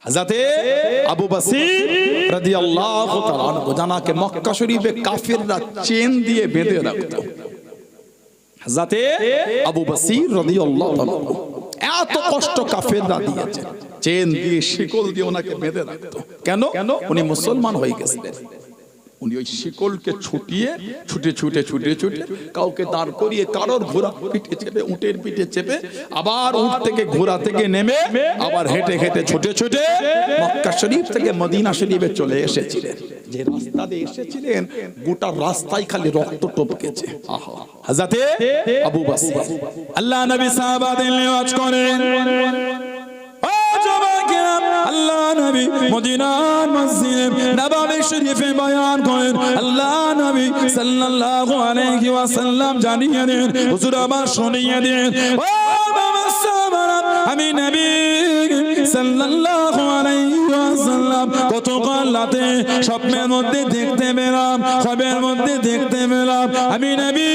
হযরতে আবু বসির রাদিয়াল্লাহু তাআলা আনহু জানাকে মক্কা শরীফে কাফিররা চেন দিয়ে বেঁধে রাখতো। হযরতে আবু বসির রাদিয়াল্লাহু তাআলা এত কষ্ট কাফেররা দিয়েছে, চেন দিয়ে শিকল দিয়ে ওনাকে বেঁধে রাখতো। কেন? উনি মুসলমান হয়ে গেছিলেন। উনি ওই শিকলকে ছুটিয়ে ছুটে ছুটে ছুটে ছুটে কাউকে দাঁড় করিয়ে কারোর ঘোড়া পিঠে চেপে উটের পিঠে চেপে আবার উট থেকে ঘোড়া থেকে নেমে আবার হেঁটে হেঁটে ছুটে ছুটে মক্কা শরীফ থেকে মদিনা শরীফে চলে এসেছিলেন। যে রাস্তা দিয়ে এসেছিলেন গোটা রাস্তায় খালি রক্ত টপকেছে। আহা, হযরতে আবু বসর আল্লাহ নবী সাহাবাদের নিয়াজ করেন, আল্লাহ নবী মদিনার মসজিদে নববী শরীফে বয়ান করেন। আল্লাহ নবী সাল্লাল্লাহু আলাইহি ওয়াসাল্লাম জানিয়ে দেন, হুজুর আবার শুনিয়ে দেন, ও আমি নবী সাল্লাল্লাহু আলাইহি ওয়াসাল্লাম গতকাল রাতে স্বপ্নের মধ্যে দেখতে পেলাম, খ্বাবের মধ্যে দেখতে পেলাম আমি নবী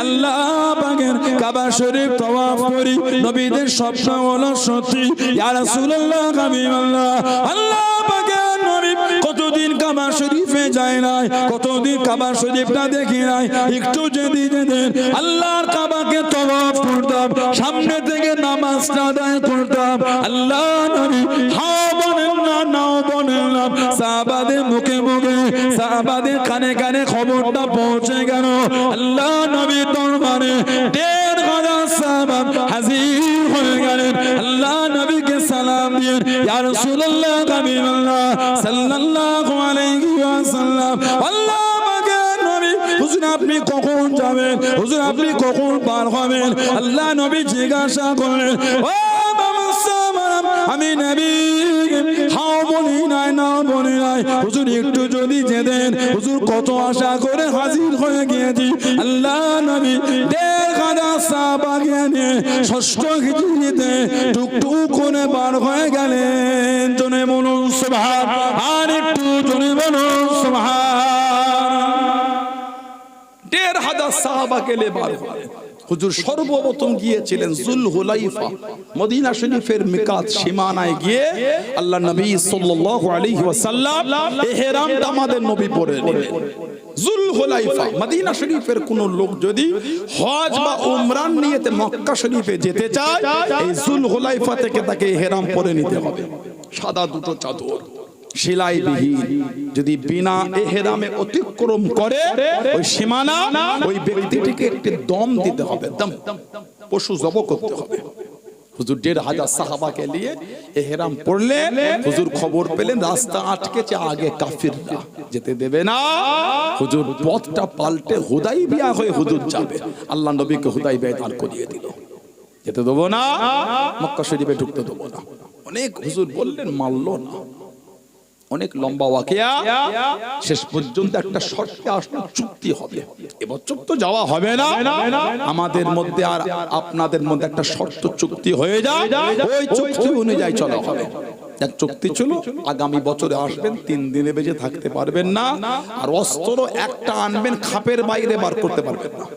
আল্লাহ পাকের কাবা শরীফ তওয়াফ করি। নবীদের স্বপ্ন হলো সত্যি। ইয়া রাসূলুল্লাহ, হাবিবাল্লাহ, আল্লাহ পাকের নবী কতদিন কাবা শরীফে যায় নাই, কতদিন কাবা শরীফটা দেখি নাই। একটু যদি যেতেন আল্লাহর কাবাকে তওয়াফ করতাম, সামনে থেকে নামাজটা আদায় করতাম। আল্লাহ নবী হাও বলেন না নাও বলেন না, সাহাবাদের মুখে মুখে সাহাবাদের কানে কানে খবরটা পৌঁছে গেল। আল্লাহ নবী দরবারে ১৫০০ সাহাবা হাজির হয়ে গেলেন। আল্লাহ নবীকে সালাম দিয়ে ইয়া রাসূলুল্লাহ, হাবিবাল্লাহ সাল্লাল্লাহু আলাইহি ওয়াসাল্লাম, আল্লাহ পাকের নবী, হুজুর আপনি কখন যাবেন, হুজুর আপনি কখন পার হবেন? আল্লাহ নবী জিজ্ঞাসা করলেন, ও আমি নবী হাও বলি নাই না বলি নাই, হুজুর একটু যদি যেতেন, হুজুর কত আশা করে হাজির হয়ে গিয়েছি। আল্লাহ নবী ১৫০০ সাহাবাকে নিয়ে ষষ্ঠ হিজরিতে টুকটুক করে বার হয়ে গেলেন। জনে বলুন সুবহান, আর একটু জনে বলুন সুবহান। ১৫০০ সাহাবাকে নিয়ে বার হলেন। হুজুর সর্বপ্রথম গিয়েছিলেন যুলহুলাইফা, মদিনা শরীফের মিকাত সীমানায় গিয়ে আল্লাহ নবী সাল্লাল্লাহু আলাইহি ওয়াসাল্লাম ইহরামটা আমাদের নবী পরে নিলেন। যুলহুলাইফা মদিনা শরীফের কোন লোক যদি হজ বা উমরার নিয়তে মক্কা শরীফে যেতে চায়, এই যুলহুলাইফা থেকে তাকে ইহরাম পরে নিতে হবে। সাদা দুটো চাদর সেলাইবিহীন, যদি বিনা ইহরামে অতিক্রম করে ওই সীমানা, ওই ব্যক্তিটিকে একটি দম দিতে হবে, দম, পশু জব করতে হবে। হুজুর ১৫০০ সাহাবাকে নিয়ে ইহরাম পড়লেন। হুজুর খবর পেলেন রাস্তা আটকেছে, আগে কাফিররা যেতে দেবে না। হুজুর পথটা পাল্টে হুদাইবিয়া হয়ে হুজুর যাবে। আল্লাহ নবীকে হুদাইবিয়ায় দাঁড় করিয়ে দিল, যেতে দেবো না, মক্কা শরীফে ঢুকতে দেবো না। অনেক হুজুর বললেন, মানল না। অনেক লম্বা ওয়াকিয়া, শেষ পর্যন্ত একটা শর্তে আসলো, চুক্তি হবে। এবছর তো যাওয়া হবে না, আমাদের মধ্যে আর আপনাদের মধ্যে একটা শর্ত চুক্তি হয়ে যায়, ওই চুক্তি অনুযায়ী চলা হবে। এক চুক্তি ছিল, আগামী বছরে আসবেন, ৩ দিনে বেজে থাকতে পারবেন না, আর অস্ত্র একটা আনবেন, খাপের বাইরে বার করতে পারবেন না।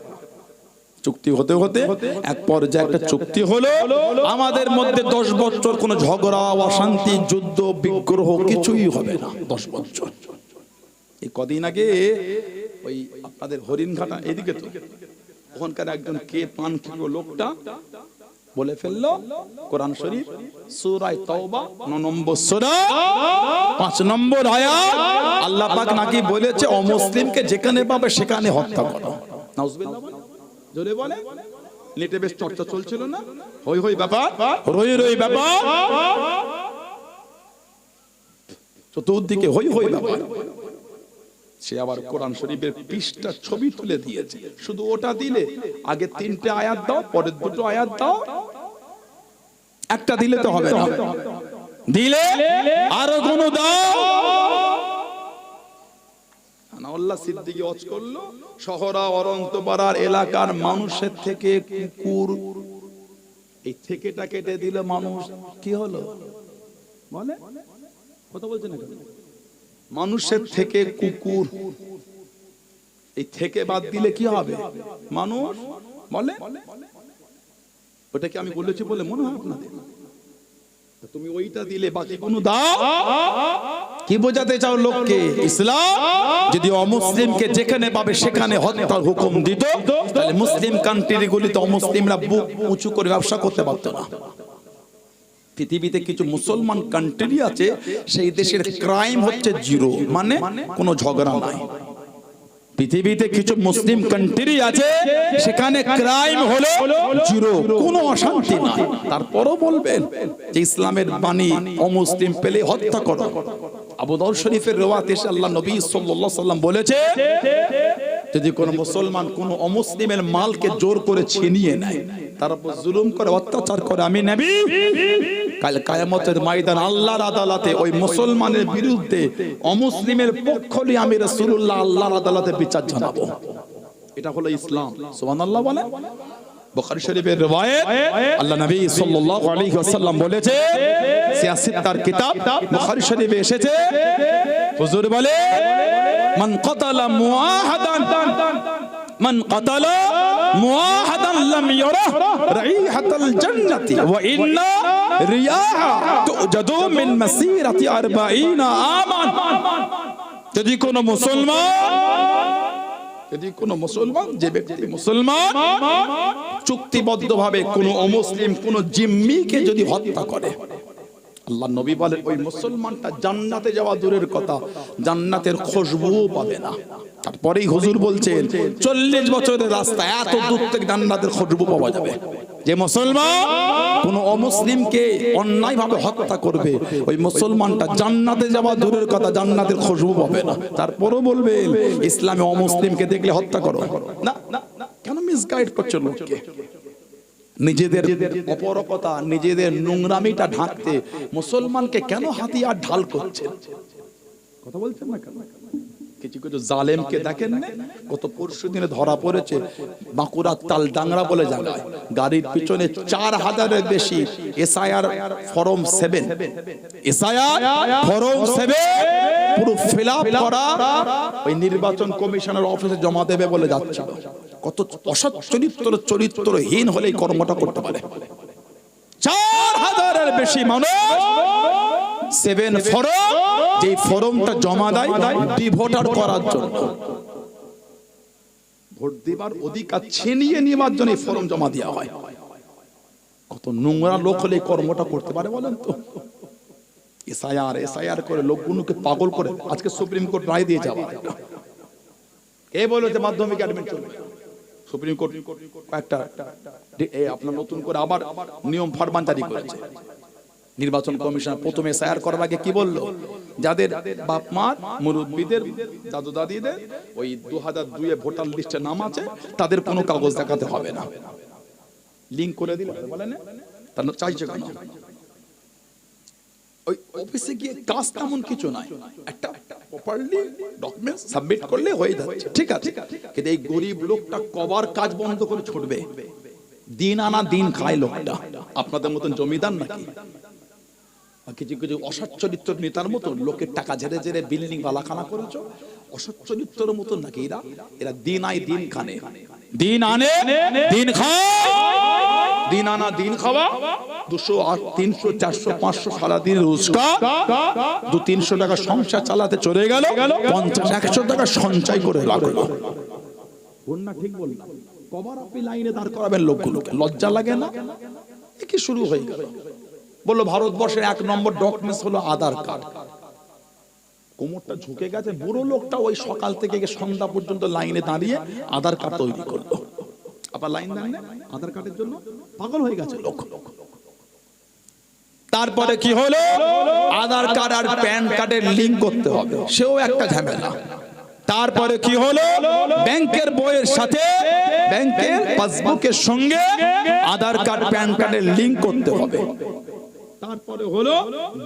চুক্তি হতে হতে এক পর্যায়ে একটা চুক্তি হলো, আমাদের মধ্যে ১০ বছর কোনো ঝগড়া, অশান্তি, যুদ্ধ, বিগ্রহ কিছুই হবে না। ১০ বছর। এই কদিন আগে ওই আপনাদের হরিণঘাটা এদিকে তো ওখানকার একজন কে পান খেলো লোকটা বলে ফেললো, কোরআন শরীফ সূরা তাওবা ৯ নম্বর সূরা ৫ নম্বর আয়াত, আল্লাহ পাক নাকি বলেছে অমুসলিমকে যেখানে পাবে সেখানে হত্যা করো। নাউজুবিল্লাহ। জোরে বলে। নেটে বেশ চর্চা চলছিল না, হই হই ব্যাপার, রই রই ব্যাপার, চতুর্দিকে হই হই ব্যাপার। সে আবার কোরআন শরীফের পৃষ্ঠা ছবি তুলে দিয়েছে। শুধু ওটা দিলে আগে ৩টে আয়াত দাও, পরের 2টো আয়াত দাও, একটা দিলে তো হবে না, দিলে আরো কোনো দাও। আল্লাহ সিদ্দিকী ওয়াজ করলো, শহরা অরন্তপাড়ার এলাকার মানুষের থেকে কুকুর, এই থেকেটা কেটে দিলে মানুষ কি হলো বলে, কথা বলছেন না, মানুষের থেকে কুকুর, এই থেকে বাদ দিলে কি হবে মানুষ বলে। ওটা কি আমি বলেছি বলে মনে হয় আপনাদের? তুমি ওইটা দিলে বাকি কোনো দাও। কি বোঝাতে চাও লোককে? ইসলাম যদি অমুসলিমকে যেখানে পাবে সেখানে হত্যার হুকুম দিত, তাহলে মুসলিম কান্ট্রিগুলিতে অমুসলিমরা বুক উঁচু করে ব্যবসা করতে পারত না। পৃথিবীতে কিছু মুসলমান কান্ট্রি আছে, সেই দেশের ক্রাইম হচ্ছে জিরো, মানে কোনো ঝগড়া নাই। পৃথিবীতে কিছু মুসলিম কান্ট্রি আছে, সেখানে ক্রাইম হলো জিরো, কোনো অশান্তি নাই। তারপরও বলবেন যে ইসলামের বাণী অমুসলিম পেলে হত্যা করো। আবু দাউদ শরীফের রওয়ায়াতে এসে আল্লাহ নবী সাল্লাল্লাহু আলাইহি সাল্লাম বলেছে, যদি কোনো মুসলমান কোনো অমুসলিমের মালকে জোর করে ছিনিয়ে নেয়, তার উপর জুলুম করে, অত্যাচার করে, আমি নবী কাল কিয়ামতের ময়দান আল্লাহর আদালতে ওই মুসলমানের বিরুদ্ধে অমুসলিমের পক্ষ নিয়ে আমি রাসূলুল্লাহ আল্লাহর আদালতে বিচার জানাবো। এটা হলো ইসলাম। সুবহানাল্লাহ বলেন। বুখারী শরীফের riwayat, আল্লাহ নবী সাল্লাল্লাহু আলাইহি ওয়াসাল্লাম বলেছে, সিয়াসত তার কিতাব বুখারী শরীফে এসেছে, হুজুর বলে, মান কাতালা মুআহাদান মান কাতালা মুআহাদান লাম ইয়ারা রাইহাতাল জান্নাতি ওয়া ইন্না রিয়াহা তুজাদু মিন মাসিরাতি 40 আমান। যদি কোনো মুসলমান যে ব্যক্তি মুসলমান চুক্তিবদ্ধভাবে কোনো অমুসলিম কোনো জিম্মিকে যদি হত্যা করে, আল্লাহ নবী বলেন ওই মুসলমানটা জান্নাতে যাওয়া দূরের কথা, জান্নাতের খুশবুও পাবে না। তারপরেই হুজুর বলছেন 40 বছরের রাস্তা, এত দূর থেকে জান্নাতের খুশবু পাওয়া যাবে। যে মুসলমান কোনো অমুসলিমকে অন্যায়ভাবে হত্যা করবে, ওই মুসলমানটা জান্নাতে যাওয়া দূরের কথা, জান্নাতের খুশবু পাবে না। তারপরও বলবেন ইসলামে অমুসলিমকে দেখলে হত্যা করো না। কেন মিসগাইড করছো লোককে? নিজেদের অপরকতা, নিজেদের নোংরামিটা ঢাকতে মুসলমানকে কেন হাতিয়ার ঢাল করছে? কথা বলছেন না কেন? কিছু কিছু জালেমকে দেখেন না, কত পরশুদিনে ধরা পড়েছে বাঁকুড়া তালডাংরা বলে জায়গায়, গাড়ির পিছনে 4000-এর বেশি এসআইআর ফর্ম 7 পুরো ফিলআপ করা ওই নির্বাচন কমিশনের অফিসে জমা দেবে বলে যাচ্ছিল। কত অসৎ চরিত্রহীন হলে এই কর্মটা করতে পারে? 4000-এর বেশি মানুষ 7 ফর্ম, যে ফর্মটা জমা দেয় ডিভোটার করার জন্য, ভোট দেবার অধিকার ছিনিয়ে নেওয়ার জন্য এই ফর্ম জমা দেওয়া হয়। কত নোংরা লোক হলে এই কর্মটা করতে পারে বলেন তো? এসআইআর করে লোকগুলোকে পাগল করে আজকে সুপ্রিম কোর্ট রায় দিয়ে যাওয়া। কে বলে যে মাধ্যমিক অ্যাডমিট চলবে? সুপ্রিম কোর্ট একটা আপনার নতুন করে আবার নিয়ম ফরমান জারি করেছে। নির্বাচন কমিশন প্রথমে এসআইআর করার আগে কি বললো? যাদের বাপ মা মুরব্বীদের দাদু দাদিদের ওই 2002-এ ভোটার লিস্টে নাম আছে, তাদের কোনো কাগজ দেখাতে হবে না। লিংক করে দিল, বলেন তার চাইছে কেন? ওই অফিসে গিয়ে কাজ তেমন কিছু নাই, একটা প্রপারলি ডকুমেন্ট সাবমিট করলে হয়ে যাচ্ছে, ঠিক আছে। কিন্তু এই গরিব লোকটা কবার কাজ বন্ধ করে ছুটবে? দিন আনা দিন খায় লোকটা। আপনাদের মতন জমিদার নাকি? কিছু কিছু অসৎ চরিত্র নেতার মতন লোকের টাকা ঝেড়ে ঝেড়ে বিল্ডিং বালাখানা করেছো, অসৎ চরিত্রের মতন নাকি এরা দিন আয় দিন খানে, দিন আনে দিন খায়, দিন আনা দিন খাওয়া, 200 300 400 500 সারা দিন রোজগার, 200-300 টাকা সংসার চালাতে চলে গেল, 50-100 টাকা সঞ্চয় করে লাগলো। না ঠিক বললাম? কবার আপনি লাইনে দাঁড় করাবেন লোকগুলোকে? লজ্জা লাগে না? কি শুরু হয়ে গেল? বললো ভারতবর্ষের 1 নম্বর ডকুমেন্টস হলো আধার কার্ড। কোমরটা ঝুঁকে গেছে, বুড়ো লোকটা ওই সকাল থেকে সন্ধ্যা পর্যন্ত লাইনে দাঁড়িয়ে আধার কার্ড তৈরি করলো। আবার লাইন দেন না আধার কার্ডের জন্য, পাগল হয়ে গেছে লোক। তারপরে কি হলো? আধার কার্ড আর প্যান কার্ডের লিংক করতে হবে, সেও একটা ঝামেলা। তারপরে কি হলো? ব্যাংকের বইয়ের সাথে ব্যাংকের পাসবুকের সঙ্গে আধার কার্ড প্যান কার্ডের লিংক করতে হবে। তারপরে হলো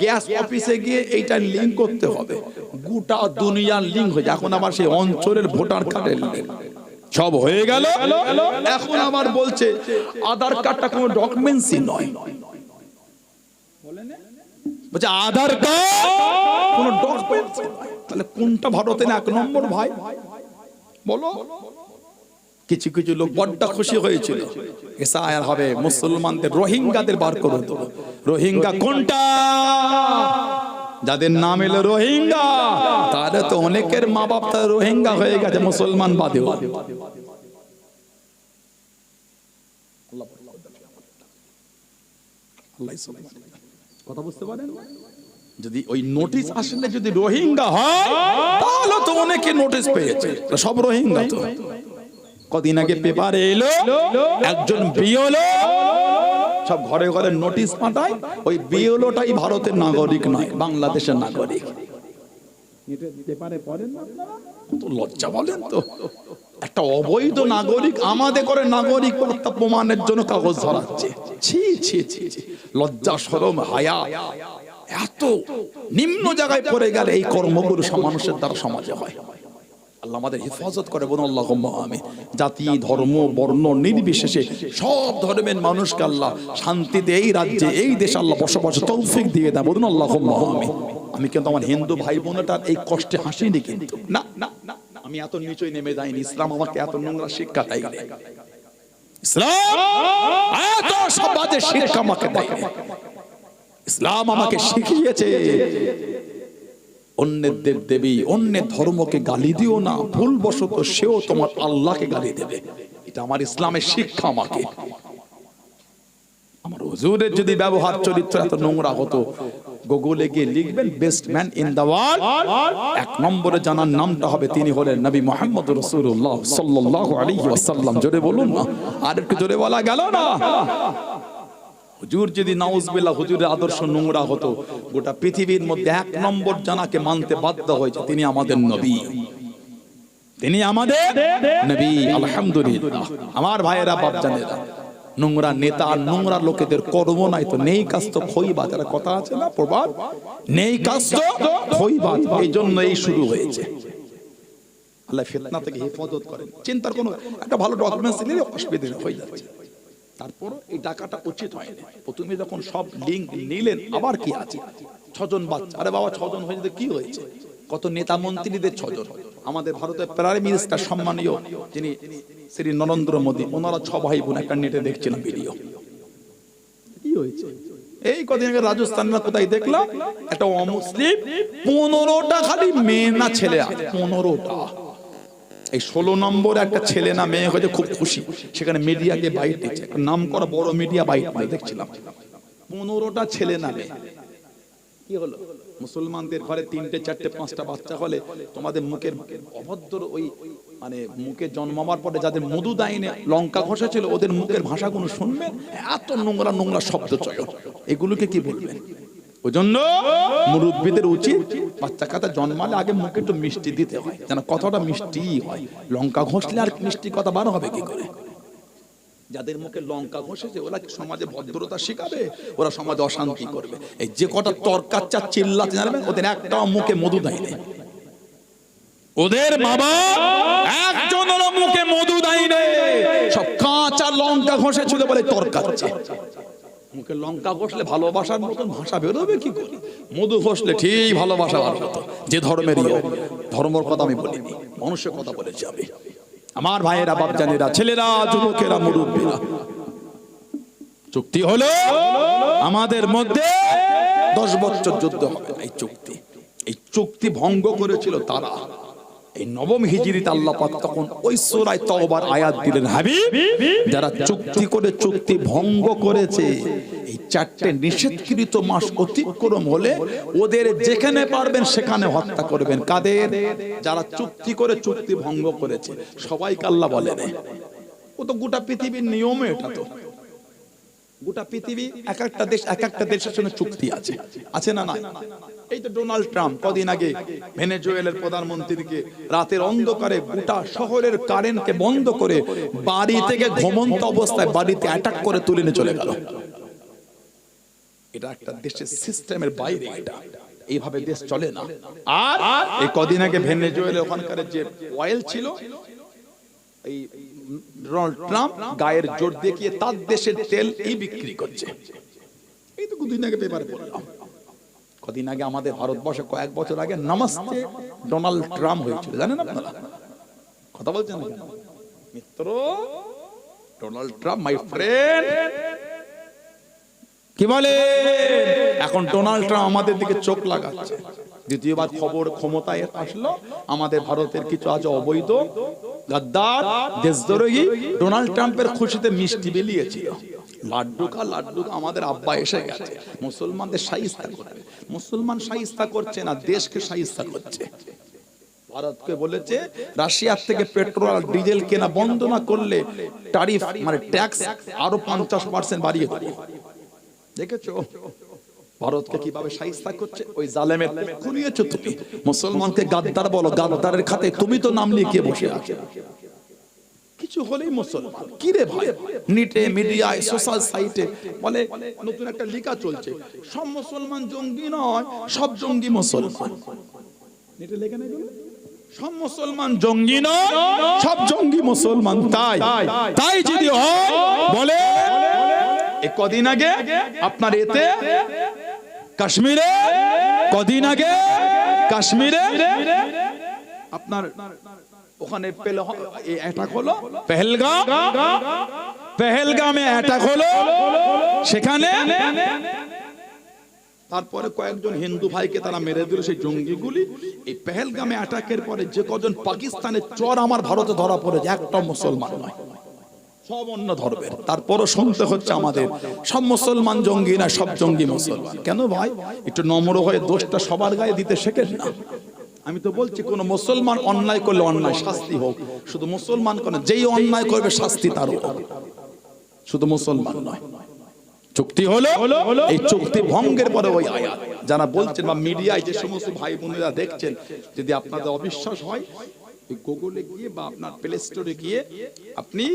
গ্যাস অফিসে গিয়ে এইটা লিংক করতে হবে। গোটা দুনিয়ার লিংক হয়ে যায়। এখন আবার সেই অঞ্চলের ভোটার কার্ডের লিংক সব হয়ে গেল। এখন আবার বলছে আধার কার্ডটা কোনো ডকুমেন্টসই নয়। বলছে আধার কার্ড কোনো ডকুমেন্টস নয়। তাহলে কোনটা ভারতের 1 নম্বর ভাই বলো? কিছু কিছু লোক বড্ড খুশি হয়েছিল, এসআইআর হবে, মুসলমানদের রোহিঙ্গাদের বার করে দেবো। রোহিঙ্গা কোনটা? যাদের নাম এলো রোহিঙ্গা, তাহলে তো অনেকের মা বাপ তারা রোহিঙ্গা হয়ে গেছে, মুসলমান বাদেও। কথা বুঝতে পারেন? যদি ওই নোটিশ আসলে যদি রোহিঙ্গা হয়, তাহলে তো অনেকে নোটিশ পেয়েছে, সব রোহিঙ্গা তো। কদিন আগে পেপারে এলো একজন বিএলও সব ঘরে ঘরে নোটিশ পাঠায়, ওই বিএলওটাই ভারতের নাগরিক নয়, বাংলাদেশের নাগরিক। পেপারে পড়েন না আপনারা? কত লজ্জা বলেন তো! একটা অবৈধ নাগরিক আমাদের করে নাগরিক প্রমাণের জন্য কাগজ ধরাচ্ছে। ছি ছি ছি, লজ্জা শরম হায়া এত নিম্ন জায়গায় পড়ে গেলে এই কর্মগুলো মানুষের দ্বারা সমাজে হয়। আল্লাহ আমাদের হেফাজত করে, বলুন আল্লাহুম্মা আমিন। জাতি ধর্ম বর্ণ নির্বিশেষে সব ধর্মের মানুষকে আল্লাহ শান্তিতে এই রাজ্যে এই দেশে আল্লাহ বসবাসের তৌফিক দিয়ে দেয়, বলুন আল্লাহুম্মা আমিন। আমি কিন্তু আমার হিন্দু ভাই বোনেটার এই কষ্টে হাসিনি, কিন্তু না না না, আমি এত নিচুই নেমে যাইনি। ইসলাম আমাকে এত নোংরা শিক্ষা দেয়নি, ইসলাম এত সমাজের শিক্ষা আমাকে দেয়নি। ইসলাম আমাকে শিখিয়েছে অন্যের দেব দেবী অন্যের ধর্মকে গালি দিও না, ভুলবশত সেও তোমার আল্লাহকে গালি দেবে। এটা আমার ইসলামের শিক্ষা আমাকে। আমার হুজুরের যদি ব্যবহার চরিত্র এত নোংরা হতো, গুগলে গিয়ে লিখবেন best man in the world, এক নম্বরে জানার নামটা হবে তিনি হলেন নবী মুহাম্মদ রাসূলুল্লাহ সাল্লাল্লাহু আলাইহি ওয়াসাল্লাম। জোরে বলুন না, আর একটু জোরে বলা গেল না? হুজুর যদি নাউজুবিল্লাহ হুজুরের আদর্শ নোংরা হতো, গোটা পৃথিবীর মধ্যে এক নম্বর জানাকে মানতে বাধ্য হয়েছে তিনি আমাদের নবী, তিনি আমাদের নবী। আলহামদুলিল্লাহ আমার ভাইয়েরা বাপজানেরা, নোংরা নেতা আর নোংরা লোকেদের কর্ম নাই তো নেই কাজ তো খইবাজ। এর কথা আছে না প্রবাদ, নেই কাজ তো খইবাজ। এই জন্য এই শুরু হয়েছে। আল্লাহ ফিতনা থেকে হেফাজত করেন। চিন্তার কোনো একটা ভালো ডকুমেন্টস দিলে অসুবিধা হয়ে যাচ্ছে। তারপর এই টাকাটা উচিত হয়নি। প্রথমে যখন সব লিঙ্ক নিলেন, আবার কি আছে 6 জন বাচ্চা। আরে বাবা 6 জন হয়ে যেতে কি হয়েছে? কত নেতা মন্ত্রীদের 6 জন। আমাদের ভারতের প্রাইম মিনিস্টার সম্মানীয় যিনি শ্রী নরেন্দ্র মোদী, ওনারা 6 ভাই বোন। একটা নেটে দেখছিলাম ভিডিও। কি হয়েছে? এই কদিন আগে রাজস্থানের কোথায় দেখলাম একটা অমুসলিম 15টা খালি মেয়ে না ছেলে আছে, 15টা। এই 16 নম্বর একটা ছেলে না মেয়ে হয়েছে, খুব খুশি। সেখানে মিডিয়াকে বাইট দিচ্ছে, নাম করা বড় মিডিয়া বাইট দিয়ে দেখছিলাম 15টা ছেলে না মেয়ে। কি হলো? মুসলমানদের ঘরে 3টে 4টে 5টা বাচ্চা হলে তোমাদের মুখের অভদ্র ওই মানে মুখে জন্মাবার পরে যাদের মধু দাইনে লঙ্কা ঘষা ছিল, ওদের মুখের ভাষাগুলো শুনবেন, এত নোংরা নোংরা শব্দ চয়ন, এগুলোকে কি বলবেন? ওই জন্য মুরব্বীদের উচিত বাচ্চা কাচ্চা জন্মালে আগে মুখে একটু মিষ্টি দিতে হয়, যেন কথাটা মিষ্টি হয়। লঙ্কা ঘষলে আর মিষ্টি কথা বার হবে কি করে? যাদের মুখে লঙ্কা ঘষেছে ওরা সমাজে ভদ্রতা শিখাবে, ওরা সমাজে অশান্তি করবে। এই যে কটা তরকাচ্চা চিল্লাতে জানবেন, ওদের একটাও মুখে মধু দেয়নি। ওদের বাবা একজনের মুখে মধু দেয়নি, সব কাঁচা লঙ্কা ঘষেছিল বলে তরকাচ্চা। মুখে লঙ্কা ঘষলে ভালোবাসার মতন ভাষা বেরোবে কি করে? মধু ঘষলে ঠিক ভালোবাসা বার হতো। যে ধর্মেরই ধর্মের কথা আমি বলিনি, মানুষের কথা বলেছি আমি। আমার ভাইয়েরা বাপজানেরা, ছেলেরা যুবকেরা মুরব্বীরা, চুক্তি হলো আমাদের মধ্যে 10 বছর যুদ্ধ হবে। এই চুক্তি ভঙ্গ করেছিল তারা। এই নবম হিজরিতে আল্লাহ পাক তখন ওই সূরা তাওবার আয়াত দিলেন, হাবিব যারা চুক্তি করে চুক্তি ভঙ্গ করেছে, এই 4টে নিষেধকৃত মাস অতিক্রম হলে ওদের যেখানে পারবেন সেখানে হত্যা করবেন। কাদের? যারা চুক্তি করে চুক্তি ভঙ্গ করেছে। সবাইকে আল্লাহ বলেন, ও তো গোটা পৃথিবীর নিয়ম। এটা তো গোটা পৃথিবী এক একটা দেশ এক একটা দেশের সঙ্গে চুক্তি আছে, আছে না? না। এই তো ডোনাল্ড ট্রাম্প কদিন আগে ভেনেজুয়েলার প্রধানমন্ত্রীকে রাতের অন্ধকারে গোটা শহরের কারেন্টকে বন্ধ করে বাড়ি থেকে ঘুমন্ত অবস্থায় বাড়িতে অ্যাটাক করে তুলে নিয়ে চলে গেল। এটা একটা দেশের সিস্টেমের বাইরে, এটা এইভাবে দেশ চলে না। আর এই কদিন আগে ভেনেজুয়েলা ওখানকার যে অয়েল ছিল, এই ডোনাল্ড ট্রাম্প গায়ের জোর দেখিয়ে তার দেশের তেল এই বিক্রি করছে। এই তো কদিন আগে পেপারে পড়লাম। কদিন আগে আমাদের ভারতবর্ষে কয়েক বছর আগে নমস্তে ডোনাল্ড ট্রাম্প হয়েছিল, জানেন আপনারা? কথা বলছেন না? মিত্র ডোনাল্ড ট্রাম্প মাই ফ্রেন্ড কি বলে? এখন ডোনাল্ড ট্রাম্প আমাদের দিকে চোখ লাগাচ্ছে। দ্বিতীয়বার খবর ক্ষমতায় আসলো, আমাদের ভারতের কিছু আজ অবৈধ গাদ্দার দেশদ্রোহী ডোনাল্ড ট্রাম্পের খুশিতে মিষ্টি বিলিয়েছিল। লাড্ডু আমাদের আব্বা এসে গেছে, মুসলমানদের শাইস্তা করবে। মুসলমান শাইস্তা করছে না, দেশকে শাইস্তা করছে। ভারতকে বলেছে রাশিয়ার থেকে পেট্রোল আর ডিজেল কেনা বন্ধ না করলে ট্যারিফ মানে ট্যাক্স আরো 50% বাড়িয়ে দেবে। দেখেছো ভারতকে কিভাবে শাইস্তা করছে? ওই জালেমের খুনিয়েছো তুমি। মুসলমানকে গাদ্দার বলো, গাদ্দারের খাতে তুমি তো নাম লিখিয়ে বসে আছো। কিছু হলেই মুসলমান কি রে ভাই? নেটে মিডিয়ায় সোশ্যাল সাইটে বলে নতুন একটা লেখা চলছে, সব মুসলমান জঙ্গি নয়, সব জঙ্গি মুসলমান। নেটে লেখা নেই সব মুসলমান জঙ্গি নয়, সব জঙ্গি মুসলমান। তাই যদি হয় বলে কদিন আগে আপনার এতে কাশ্মীরে, কদিন আগে কাশ্মীরে আপনার ওখানে অ্যাটাক হলো, পেহেলগামে অ্যাটাক হলো। সেখানে তারপরে কয়েকজন হিন্দু ভাইকে তারা মেরে দিল সেই জঙ্গিগুলি। এই পেহেলগামে অ্যাটাকের পরে যে কজন পাকিস্তানের চর আমার ভারতে ধরা পড়েছে, একটা মুসলমান নয়, সব অন্য ধর্মের। তারপরও শুনতে হচ্ছে আমাদের সব মুসলমান জঙ্গি না, সব জঙ্গি মুসলমান। কেন ভাই? একটু নম্র হয়ে দোষটা সবার গায়ে দিতে শেখেন না। আমি তো বলছি কোন মুসলমান অন্যায় করলে অন্যায় শাস্তি হোক, শুধু মুসলমান কেন, যেই অন্যায় করবে শাস্তি তারও হোক, শুধু মুসলমান নয়। চুক্তি হলো, এই চুক্তি ভঙ্গের পরে ওই আয়াত যারা বলছেন বা মিডিয়ায় যে সমস্ত ভাই বোনেরা দেখছেন, যদি আপনাদের অবিশ্বাস হয় গুগলে গিয়ে বা আপনার প্লে স্টোরে গিয়ে আপনি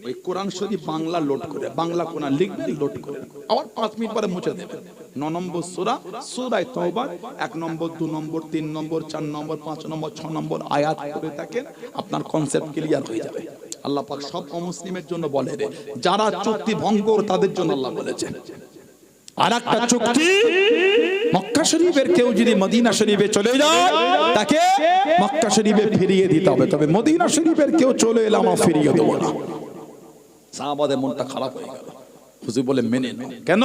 ওই কোরআন শরীফ বাংলা লোড করে, বাংলা কোরআন লিখবেন, লোড করে আবার 5 মিনিট পরে মুছে দেবেন। 9 নম্বর সূরা সূরা তাওবা 1 নম্বর 2 নম্বর 3 নম্বর 4 নম্বর 5 নম্বর 6 নম্বর আয়াত করে থাকেন, আপনার কনসেপ্ট ক্লিয়ার হয়ে যাবে। আল্লাহ পাক সব অমুসলিমের জন্য বলে রে, যারা চুক্তি ভঙ্গ তাদের জন্য আল্লাহ বলেছেন। আরেকটা চুক্তি, মক্কা শরীফের কেউ যদি মদিনা শরীফে চলে যায় তাকে মক্কা শরীফে ফিরিয়ে দিতে হবে, তবে মদিনা শরীফের কেউ চলে এলে আমরা ফিরিয়ে দেব না। সাহাবাদের মনটা খারাপ হয়ে গেল। হুজুর বলে মেনে নাও। কেন?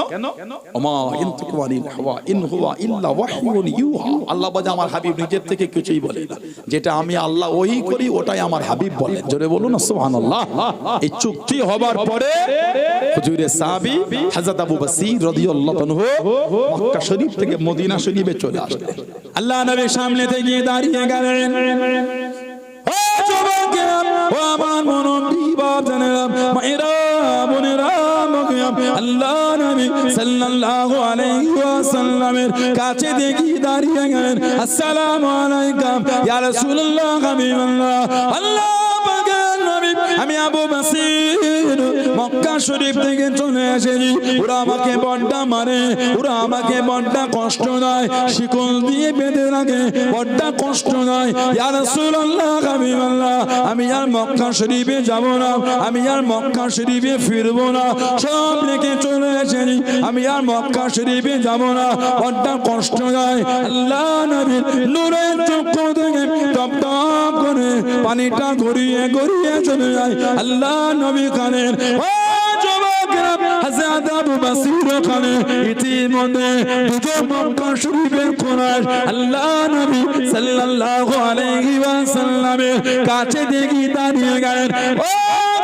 ওমা ইনতাকু আনিল হাওয়া ইন হুয়া ইল্লা ওয়াহয়ুন ইউহা। আল্লাহ বলে আমার হাবিব নিজের থেকে কিছুই বলে না, যেটা আমি আল্লাহ ওহী করি ওটাই আমার হাবিব বলেন। জোরে বলুন না সুবহানাল্লাহ। এই চুক্তি হবার পরে হুজুরের সাহাবী হযরত আবু বসির রাদিয়াল্লাহু আনহু মক্কা শরীফ থেকে মদিনা শরীফে চলে আসলেন। আল্লাহ নবীর সামনে থেকে দাঁড়িয়ে গেলেন। ও যুবকেরা, ও আমার মুরব্বি বাপজানেরা, মায়েরা, বোনেরা, আল্লাহ নবী সাল্লাল্লাহু আলাইহি ওয়াসাল্লামের কাছে দেখি দাঁড়িয়ে গেলেন। আসসালামু আলাইকুম ইয়া রাসূলুল্লাহ, হাবিবাল্লাহ। আল্লাহ পাকের নবী, আমি আবু বসির মক্কা শরীফ থেকে চলে এসেছি। ওরা আমাকে বড্ডা মারে, ওরা আমাকে বড্ডা কষ্ট দেয়, শিকল দিয়ে বেঁধে রাখে, বড্ডা কষ্ট দেয়। ইয়া রাসূলুল্লাহ, হাবিবাল্লাহ, আমি আর মক্কা শরীফে যাব না, আমি আর মক্কা শরীফে ফিরবো না, সব রেখে চলে এসেছি, আমি আর মক্কা শরীফে যাব না, বড্ডা কষ্ট দেয়। আল্লাহ নবীর নূরের চক্ষু থেকে টপ টপ করে পানিটা গড়িয়ে গড়িয়ে চলে যায়। আল্লাহ নবী কানের হযরত আবু বসির ওখানে ইতিমধ্যে দুটো মক্কা শরীফের কোরআন আল্লাহ নবী সাল্লাল্লাহু আলাইহি ওয়াসাল্লামের কাছে দেখি দাঁড়িয়ে গেলেন। ও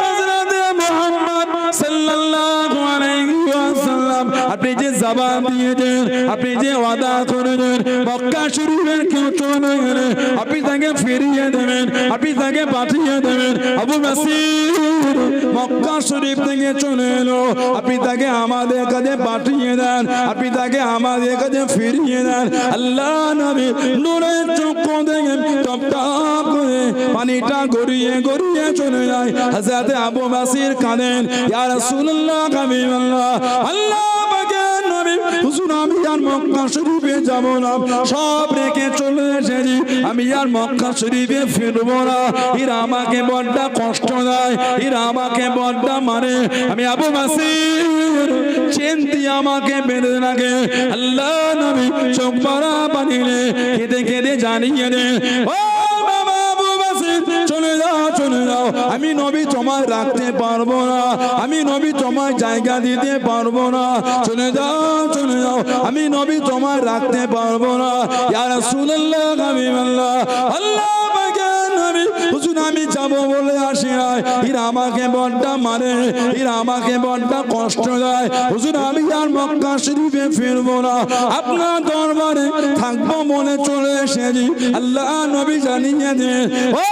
হযরত মুহাম্মদ সাল্লাল্লাহু আলাইহি ওয়াসাল্লাম, আপনি যে জবান দিয়েছেন, আপনি যে ওয়াদা করেছেন মক্কা শরীফের কেউ চলে গেলে আপনি তাকে ফিরিয়ে দেবেন, আপনি তাকে পাঠিয়ে দেবেন। আবু বসির মক্কা শরীফ থেকে চলে এলো, আপনি তাকে আমাদের কাছে পাঠিয়ে দেন, আপনি তাকে আমাদের কাছে ফিরিয়ে দেন। আল্লাহ নবী নূরের চক্ষু থেকে টপ টপ করে পানিটা গড়িয়ে গড়িয়ে চলে যায়। হযরত আবু বসির কাঁদেন, ইয়া রাসূলুল্লাহ, হাবিবাল্লাহ, আল্লাহ পাকের নবী, হুজুর আমি আর মক্কা শরীফে যাব না, সব রেখে চলে এসেছি, আমি আর মক্কা শরীফে ফিরবো না। এরা আমাকে বড্ডা কষ্ট দেয়, এরা আমাকে বড্ডা মারে, আমি আবু বসির চেন দিয়ে আমাকে বেঁধে রাখে। আল্লাহ নবী চোখ ভরা পানি কেঁদে কেঁদে জানিয়ে দেন, ও বাবা আবু বসির, চলে যাও চলে যাও, আমি নবী তোমায় রাখতে পারবো না, আমি নবী তোমায় জায়গা দিতে পারবো না, চলে যাও চলে যাও, আমি নবী তোমায় রাখতে পারবো না। ইয়া রাসূলুল্লাহ, হাবিবাল্লাহ, আল্লাহ আমাকে নবী হুজুর আমি যাবো বলে আসি নাই, এরা আমাকে বড্ড মারে, এরা আমাকে বড্ড কষ্ট দেয়, হুজুর আমি আর মক্কা শরীফে ফিরবো না, আপনার দরবারে থাকবো মনে চলে এসেছি। আল্লাহ নবী জানিয়ে দেন, ও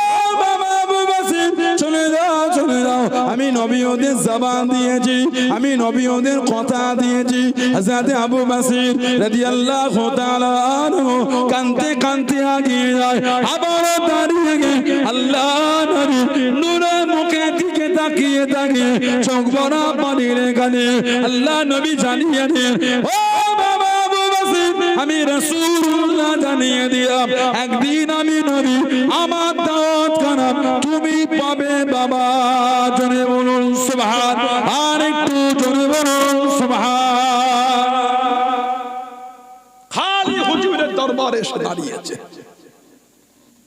বাবা আবু বাসির চলে যাও চলে যাও, আমি নবী ওদের জবান দিয়েছি, আমি নবী ওদের কথা দিয়েছি। হযরত আবু বাসির রাদিয়াল্লাহু তাআলা আনহু কাঁদতে কাঁদতে আগিয়ে যায়, আবার দাঁড়িয়ে গিয়ে আল্লাহ নবী নূরের মুখের দিকে তাকিয়ে তাকিয়ে চোখ ভরা পানির কানে আল্লাহ নবী জানিয়ে দেন, ও বাবা আবু বাসির আমি রাসূলুল্লাহ জানিয়ে দিলাম, একদিন আমি নবী আমার দাওয়াত খানা তুমি পাবে বাবা। জোরে বলুন সুবহান, আর একটু জোরে বলুন সুবহান। খালি হুজুরের দরবারে এসে দাঁড়িয়েছে,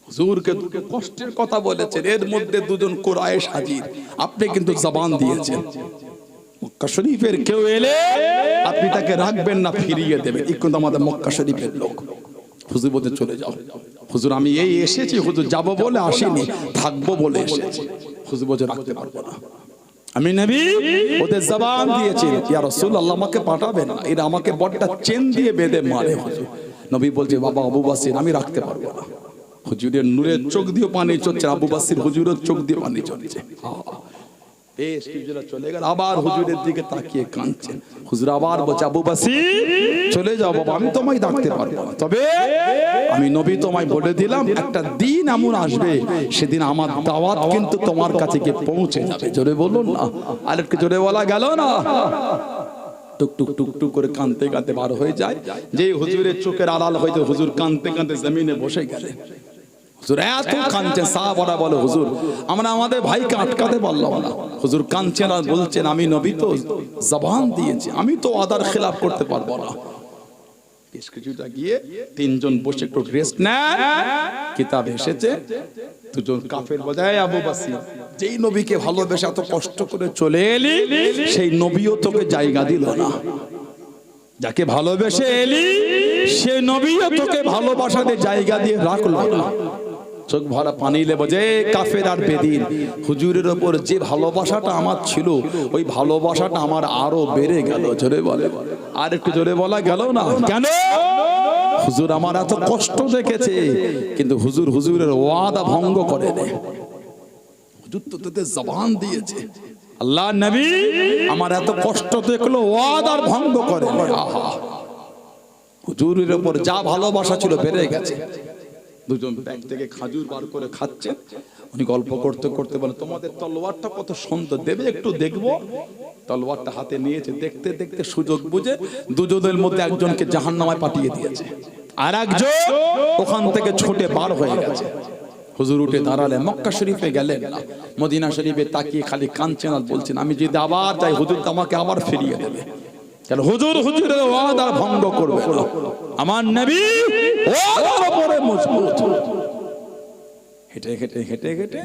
হুজুরকে দুটো কষ্টের কথা বলেছেন, এর মধ্যে দুজন কুরাইশ হাজির, আপনি কিন্তু জবান দিয়েছেন মক্কা শরীফের কেউ এলে আপনি তাকে রাখবেন না, ফিরিয়ে দেবেন, এই কিন্তু আমাদের মক্কা শরীফের লোক। হুজুর বলতে চলে যাও, হুজুর আমি এই এসেছি, হুজুর যাবো বলে আসিনি, থাকবো বলে এসেছি। হুজুর বলতে রাখতে পারবো না, আমি নবী ওদের জবান দিয়েছি, ইয়া রাসূলুল্লাহ আমাকে পাঠাবেন না, এরা আমাকে বড়টা চেন দিয়ে বেঁধে মারে। হুজুর নবী বলছে বাবা আবু বাসির আমি রাখতে পারবো না। হুজুরের নূরের চোখ দিয়ে পানি চলছে, আবু বাসির হুজুরের চোখ দিয়ে পানি চলছে। বেশ কিছুটা চলে গেল, আবার হুজুরের দিকে তাকিয়ে কাঁদছেন। হুজুর আবার বলছে আবু বাসির চলে যাও বাবা, আমি তোমায় ডাকতে পারবো না, তবে আমি নবী তোমায় বলে দিলাম একটা দিন এমন আসবে সেদিন আমার দাওয়াত কিন্তু তোমার কাছে গিয়ে পৌঁছে যাবে। জোরে বলুন না, আর একটু জোরে বলা গেল না। টুকটুক টুকটুক করে কাঁদতে কাঁদতে বার হয়ে যায়, যে হুজুরের চোখের আড়াল হয়তো হুজুর কাঁদতে কাঁদতে জমিনে বসে গেলেন। হুজুর এত কাঁদছে, সাহাবারা বলে হুজুর আমরা আমাদের ভাইকে আটকাতে পারলাম না। হুজুর কাঁদছেন আর বলছেন আমি নবী তো জবান দিয়েছি, আমি তো ওয়াদার খেলাফ করতে পারবো না। বেশ কিছুটা গিয়ে তিনজন বসে একটু রেস্ট নেন, কিতাব এসেছে, দুজন কাফের বজায় আবু বাসির যেই নবীকে ভালোবেসে এত কষ্ট করে চলে এলি, সেই নবীও তোকে জায়গা দিল না। যাকে ভালোবেসে এলি সে নবীও তোকে ভালোবাসাতে জায়গা দিয়ে রাখলো না। চোখ ভরা পানি লেবো যে কাফের আর বেদিন, হুজুরের ওপর যে ভালোবাসাটা আমার ছিল ওই ভালোবাসাটা আমার আরো বেড়ে গেল। জোরে বলে, আর একটু জোরে বলা গেল না কেন? হুজুর আমার এত কষ্ট দেখেছে, কিন্তু হুজুর হুজুরের ওয়াদা ভঙ্গ করে দেয়। হুজুর তো তোদের জবান দিয়েছে, আল্লাহ নবী আমার এত কষ্ট দেখলো ওয়াদার ভঙ্গ করে। আহা, হুজুরের উপর যা ভালোবাসা ছিল বেড়ে গেছে। দুজন ব্যাগ থেকে খাজুর বার করে খাচ্ছে, উনি গল্প করতে করতে বলে তোমাদের তলোয়ারটা কত সুন্দর, দেবে একটু দেখবো। তলোয়ারটা হাতে নিয়েছে, দেখতে দেখতে সুযোগ বুঝে দুজনের মধ্যে একজনকে জাহান্নামে পাঠিয়ে দিয়েছে, আর একজন ওখান থেকে ছুটে বার হয়ে গেছে। হুজুর উঠে দাঁড়ালেন, মক্কা শরীফে গেলেন না, মদিনা শরীফে তাকিয়ে খালি কাঁদছেন আর বলছেন আমি যদি আবার যাই হুজুর তো আমাকে আবার ফিরিয়ে দেবে, কেন হুজুর হুজুরের ওয়াদা ভঙ্গ করবে না। আমার নবী ওয়াদার উপরে মজবুত। হেঁটে হেঁটে হেঁটে হেঁটে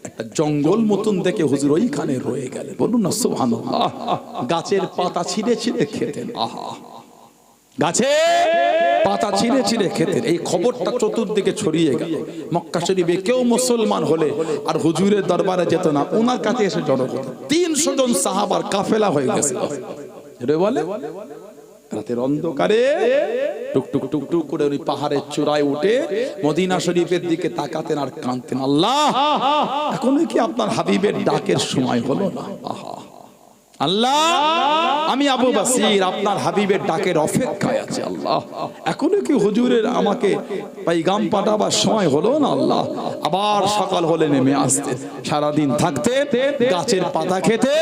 একটা জঙ্গল মতন দেখে হুজুর ওইখানে রয়ে গেলেন। বলুন না সুবহানাল্লাহ। গাছের পাতা ছিঁড়ে ছিঁড়ে খেতেন। আহা, গাছে পাতা ছিঁড়ে ছিঁড়ে খেতেন। এই খবরটা চতুর্দিকে ছড়িয়ে গেল। মক্কা শরীফে কেউ মুসলমান হলে আর হুজুরের দরবারে যেত না, ওনার কাছে এসে জড়ো হতো। 300 জন সাহাবার কাফেলা হয়ে গেছে। বলে রাতের অন্ধকারে টুকটুক টুকটুক করে উনি পাহাড়ের চূড়ায় উঠে মদিনা শরীফের দিকে তাকাতেন আর কাঁদতেন, আল্লাহ এখন কি আপনার হাবিবের ডাকের সময় হলো না? আহা, আল্লাহ আমি আবু বাসির আপনার হাবিবের ডাকের অপেক্ষায় আছি। আল্লাহ এখনো কি হুজুরের আমাকে পাইগাম পাঠাবার সময় হলো না? আল্লাহ আবার সকাল হলে নেমে আসতে, সারাদিন থাকতে, গাছের পাতা খেতে,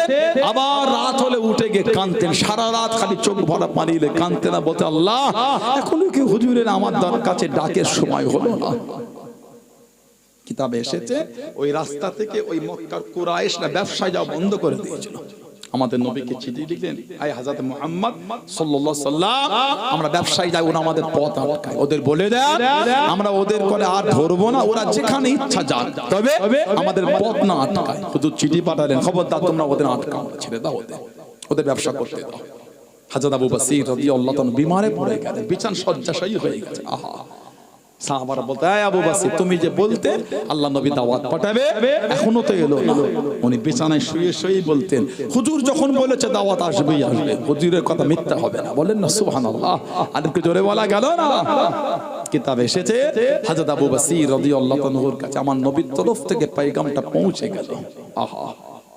আবার রাত হলে উঠে গিয়ে কাঁদতেন। সারা রাত খালি চোখ ভরা পানি এলে কাঁদতেন না, বলতে আল্লাহ এখনো কি হুজুরের আমার কাছে ডাকের সময় হলো না? কিতাবে এসেছে ওই রাস্তা থেকে ওই মক্কার কুরাইশরা ব্যবসায় যাওয়া বন্ধ করে দিয়েছিল। আমাদের নবীকে চিঠি লিখলেন, আয় হযরত মুহাম্মদ সাল্লাল্লাহু আলাইহি সাল্লাম, আমরা ব্যবসায়ী যাই, ওরা আমাদের পথ আটকায়, ওদের বলে দেন আমরা ওদের করে আর ধরবো না, ওরা যেখানে ইচ্ছা যাক, তবে আমাদের পথ না আটকায়। হুজুর চিঠি পাঠালেন, খবরদার তোমরা ওদের আটকাও না, ছেড়ে দাও, ওদের ব্যবসা করতে দাও। হযরত আবু বসির রাদিয়াল্লাহু তাআলা বিমারে পড়ে গেলেন, বিছান শয্যাশায়ী হয়ে গেছে। আহা, সাহাবারা বলতে, আয় আবু বসির তুমি যে বলতে আল্লাহ নবী দাওয়াত পাঠাবে, এখনো তো এলো না। উনি বিছানায় শুয়ে শুয়েই বলতেন, হুজুর যখন বলেছে দাওয়াত আসবেই আসবে, হুজুরের কথা মিথ্যা হবে না, বলেন না সুবহানাল্লাহ। আর একটু জোরে বলা গেল না? কিতাব এসেছে হযরত আবু বসির রাদিয়াল্লাহু তাআলার কাছে আমার নবীর তরফ থেকে পয়গামটা পৌঁছে গেল। আহা,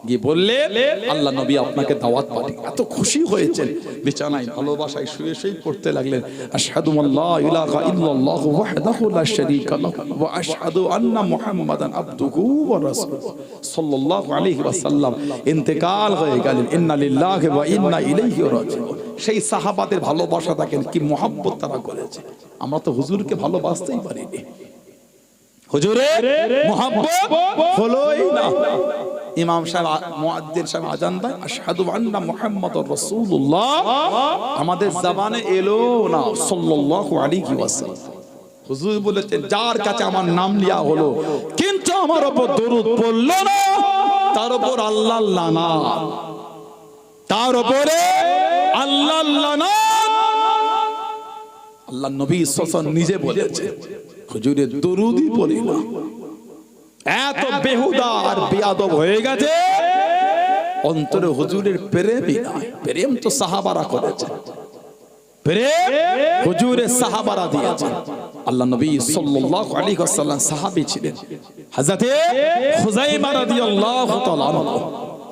গিয়ে বললেন আল্লাহ নবী আপনাকে দাওয়াত পাঠিয়ে, এত খুশি হয়েছেন, বিছানায় ভালোবাসায় শুয়ে শুয়ে পড়তে লাগলেন, আশহাদু আল্লা ইলাহা ইল্লাল্লাহু ওয়াহদাহু লা শারীকা লাহু ওয়া আশহাদু আন্না মুহাম্মাদান আবদুহু ওয়া রাসূলুহু সাল্লাল্লাহু আলাইহি ওয়াসাল্লাম ইন্তেকাল হয়ে গেলেন। ইন্না লিল্লাহি ওয়া ইন্না ইলাইহি রাজিউন। সেই সাহাবাদের ভালোবাসা দেখেন কি মুহাব্বত তারা করেছে। আমরা তো হুজুরকে ভালোবাসতেই পারিনি, হুজুরের মুহাব্বত হলোই না। ইমাম সাহেব মুয়াজ্জিন সাহেব আযান দেয়, আশহাদু আন্না মুহাম্মাদুর রাসূলুল্লাহ, আমাদের জবানে এলো না সাল্লাল্লাহু আলাইহি ওয়াসাল্লাম। হুজুর বলেছেন যার কাছে আমার নাম লিয়া হলো কিন্তু আমার উপর দরুদ পড়লো না, তার উপর আল্লাহ লানাত, তার উপরে আল্লাহ লানাত। আল্লাহ নবী সাল্লাল্লাহু আলাইহি নিজে বলেছে হুজুরের দরুদই পড়ি না। এত বেহুদা আর বেয়াদব হয়ে গেছে, অন্তরে হুজুরের প্রেমই নাই। প্রেম তো সাহাবারা করেছে, প্রেম হুজুরের সাহাবারা দিয়েছে। আল্লাহ নবী সাল্লাল্লাহু আলাইহি ওয়াসাল্লাম সাহাবী ছিলেন হযরতে খুযাইমা রাদিয়াল্লাহু তাআলা আনহু,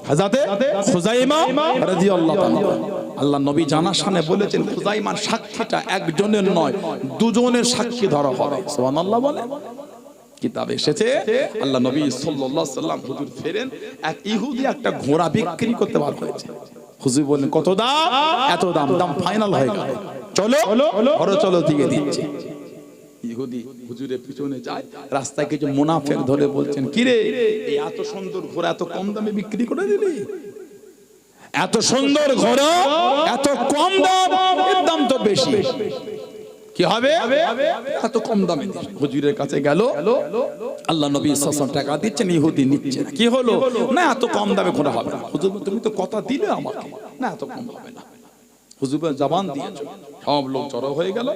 হযরতে খুযাইমা রাদিয়াল্লাহু তাআলা। আল্লাহ নবী জানা শানে বলেছেন খুযাইমার সাক্ষীটা একজনের নয়, দুজনের সাক্ষী ধরা হবে। সুবহানাল্লাহ বলে। কিতাব এসেছে আল্লাহ নবী সাল্লাল্লাহু আলাইহি ওয়াসাল্লাম হুজুর ফেরেন, এক ইহুদি একটা ঘোড়া বিক্রি করতে বার হয়েছে। হুজুর বললেন কত দাম? এত দাম। দাম ফাইনাল হয়ে গেল, চলো ঘরে চলো, দিয়ে দিচ্ছি। ইহুদি হুজুরের পিছনে যায়, রাস্তায় কিছু মুনাফিক ধরে বলছেন, কি রে এই এত সুন্দর ঘোড়া এত কম দামে বিক্রি করে দিলি? এত সুন্দর ঘোড়া এত কম দাম, এর দাম তো বেশি, কি হবে এত কম দামে? হুজুরের কাছে গেল, আল্লাহ নবী সাল্লাল্লাহু আলাইহি ওয়াসাল্লাম টাকা দিচ্ছেন, ইহুদি নিচ্ছে না। কি হলো? না এত কম দামে ঘোড়া হবে না। হুজুর তুমি তো কথা দিলে আমাকে, না এত কম হবে না। হুজুর জবান দিয়েছে, সব লোক জড়ো হয়ে গেল।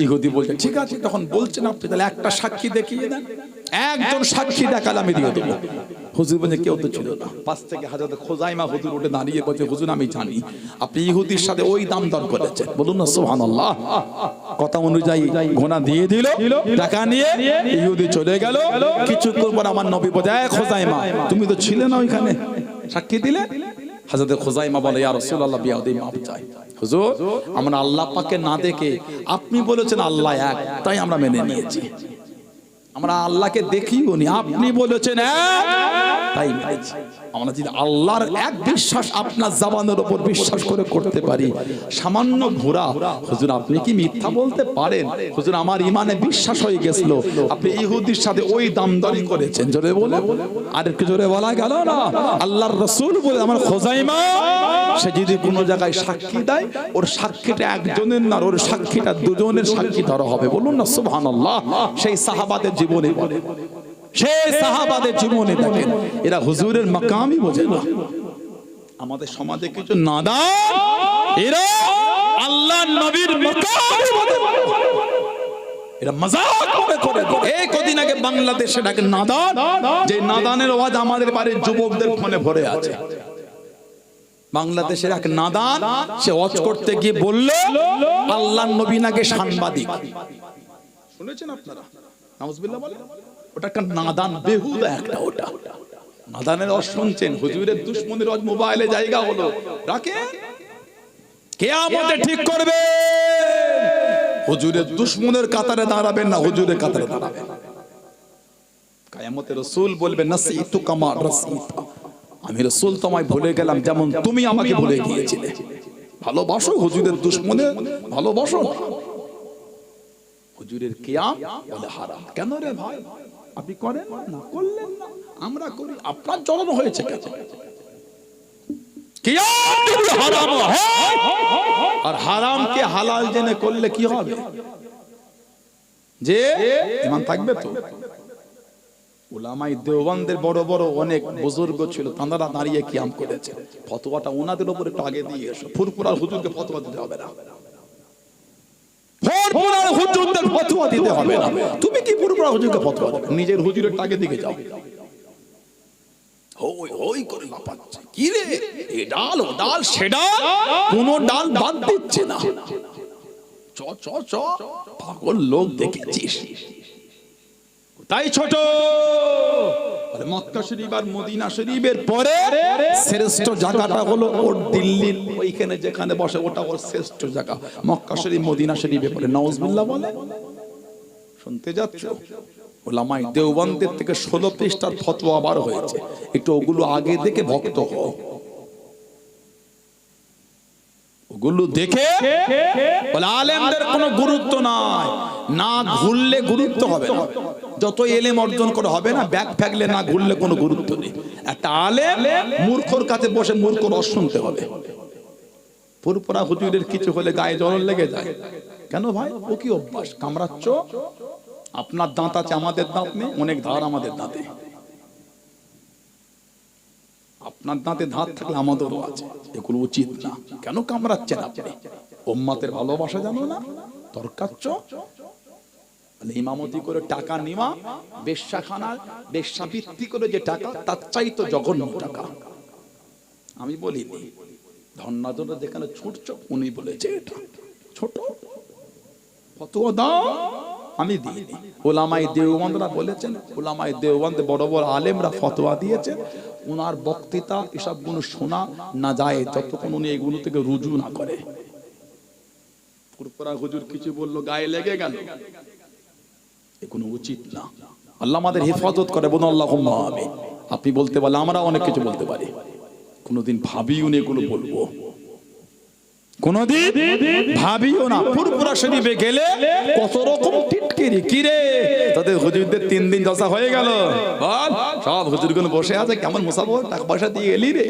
ইহুদি বলছে ঠিক আছে, তখন বলছেন আপনি তাহলে একটা সাক্ষী দেখিয়ে দেন। একজন সাক্ষী দেখালে আমি দিয়ে দেবো। হুজুর বলছে কেউ তো ছিল না। পাশ থেকে হযরত খুযাইমা হুজুর উঠে দাঁড়িয়ে বলছে, হুজুর আমি জানি আপনি ইহুদির সাথে ওই দাম দর করেছেন, বলুন না সুবহানাল্লাহ। কথা অনুযায়ী ঘোড়া দিয়ে দিল, টাকা নিয়ে ইহুদি চলে গেল। কিছুক্ষণ পর আমার নবী বলে, খুযাইমা তুমি তো ছিলে না ওইখানে, সাক্ষী দিলে? হযরত খুযাইমা বলে, ইয়া রাসূলুল্লাহ বিয়াদি মাফ চাই। হুজুর আমরা আল্লাহ পাককে না দেখে আপনি বলেছেন আল্লাহ এক, তাই আমরা মেনে নিয়েছি। আমরা আল্লাহকে দেখিও নি, আপনি বলেছেন এক, তাই মেনেছি। আমরা যদি আল্লাহর এক বিশ্বাস আপনার জবানের উপর বিশ্বাস করে করতে পারি, সামান্য ঘোড়া, হুজুর আপনি কি মিথ্যা বলতে পারেন? হুজুর আমার ইমানে বিশ্বাস হয়ে গেছিল, আপনি ইহুদির সাথে ওই দামদারি করেছেন। জোরে বলে, আর একটু জোরে বলা গেল না? আল্লাহর রাসূল বলে আমার খুযাইমা, সে যদি কোনো জায়গায় সাক্ষী দেয়, ওর সাক্ষীটা একজনের না, ওর সাক্ষীটা দুজনের সাক্ষী ধরা হবে। বলুন না সুবহানাল্লাহ। সেই সাহাবাদের জীবনে বলে, সেই সাহাবাদের জীবনে দেখেন, এরা হুজুরের মাকামই বোঝে না। আমাদের সমাজে কিছু নাদান, এরা আল্লাহর নবীর মাকামই বোঝে না, এরা মজাক মনে করে। এই কদিন আগে বাংলাদেশে ডাকে নাদান, যে নাদানের আওয়াজ আমাদের বাড়ির যুবকদের ফোনে ভরে আছে। বাংলাদেশের এক নাদান, সে ওয়াজ করতে গিয়ে বলল আল্লাহর নবী নাকি সাংবাদিক। শুনেছেন আপনারা? নাউজুবিল্লাহ বলে। ওটা একটা নাদান, বেহুদা একটা। ওটা নাদানের ওয়াজ শুনছেন, হুজুরের দুশমনের ওয়াজ মোবাইলে জায়গা হলো, রাখেন কিয়ামতে ঠিক করবে। হুজুরের দুশমনের কাতারে দাঁড়াবেন না, হুজুরের কাতারে দাঁড়াবেন। কিয়ামতে রাসূল বলবে নাসিতু কামা রাসিতা, আমি রাসূল তোমায় ভুলে গেলাম যেমন তুমি আমাকে ভুলে গিয়েছিলে। ভালোবাসো হুজুরের দুশমনের, ভালোবাসো না। হুজুরের কিয়াম বলে হারাম। কেন রে ভাই? আপনি করেন না, করলেন না, আমরা করি, আপনার জন্ম হয়েছে কেন? কিয়াম যদি হারাম হয় আর হারামকে হালাল জেনে করলে কি হবে? যে ঈমান থাকবে তো। উলামায়ে দেওবন্দের বড় বড় অনেক বুজুর্গ ছিল, তাঁরা দাঁড়িয়ে কিয়াম করেছে। ফতোয়াটা ওনাদের উপর একটু আগে দিয়ে এসো। ফুরফুরার হুজুরকে ফতোয়া দিতে হবে না, ফুরফুরার হুজুরদের ফতোয়া দিতে হবে না। তুমি কি ফুরফুরার হুজুরকে ফতোয়া দেবে? নিজের হুজুরের আগে দিকে যাও। হই হই করে লাপাচ্ছে, কি রে এ ডাল ও ডাল সে ডাল, কোন ডাল বাদ দিচ্ছে না। চ চ চ পাগল লোক দেখেছিস। তাই ছোট মক্কা শরীফ আর মদিনা শরীফের পরে শ্রেষ্ঠ জায়গাটা হলো ওর দিল্লির ওইখানে যেখানে বসে, ওটা ওর শ্রেষ্ঠ জায়গা। মক্কা শরীফ মদিনা শরীফের পরে নাউজুবিল্লাহ বলে। শুনতে যাচ্ছ? উলামায়ে দেওবন্দের থেকে 16 পৃষ্ঠার ফতোয়া বার হয়েছে, একটু ওগুলো আগে দেখে ভক্ত হও। ওগুলো দেখে বলে আলেমদের কোনো গুরুত্ব নাই, না ঘুরলে গুরুত্ব হবে না। যত এলেম অর্জন করে হবে না, ব্যাগ ফেগলে না ঘুরলে কোনো গুরুত্ব নেই। একটা আলেম মূর্খর কাছে বসে মূর্খ রস শুনতে হবে। ফুরফুরা হুজুরের কিছু হলে গায়ে জ্বর লেগে যায়। কেন ভাই? ও কি অভ্যাস? কামড়াচ্ছ? আপনার দাঁত আছে, আমাদের দাঁত নেই। অনেক ধার আমাদের দাঁতে, আপনার দাঁতে ধার থাকলে আমাদেরও আছে। এগুলো উচিত না। কেন কামড়াচ্ছেন আপনি? উম্মতের ভালোবাসা জানো না? তরকাচ্ছ ইমামতি করে টাকা নেওয়া, বেশ্যাখানায় বেশ্যাবৃত্তি করে যে টাকা, তার চাইতো জঘন্য টাকা। আমি বলিনি, ধন্যাদনা যেখানে ছুটছ উনি বলেছে এটা ছোট। ফতোয়া দাও, আমি দিইনি। উলামায়ে দেওবন্দরা বলেছেন, উলামায়ে দেওবন্দ বড় বড় আলেমরা ফতোয়া দিয়েছেন, ওনার বক্তৃতা এসব গুলো শোনা না যায় যতক্ষণ উনি এগুলো থেকে রুজু না করে। ফুরফুরা হুজুর কিছু বললো, গায়ে লেগে গেল, এগুলো উচিত না। আল্লাহ আমাদের হেফাজত করে, বলুন আল্লাহুম্মা আমিন। আপনি বলতে পারলে আমরা অনেক কিছু বলতে পারি, কোনোদিন ভাবিও না এগুলো বলবো, কোনদিন ভাবিও না। ফুরফুরা শরীফে গেলে কত রকম টিটকিরি, কি রে তাদের হুজুরদের 3 দিন জলসা হয়ে গেল, বল সব হুজুরগুলো বসে আছে, কেমন মুসাফর টাকা পয়সা দিয়ে এলি রে,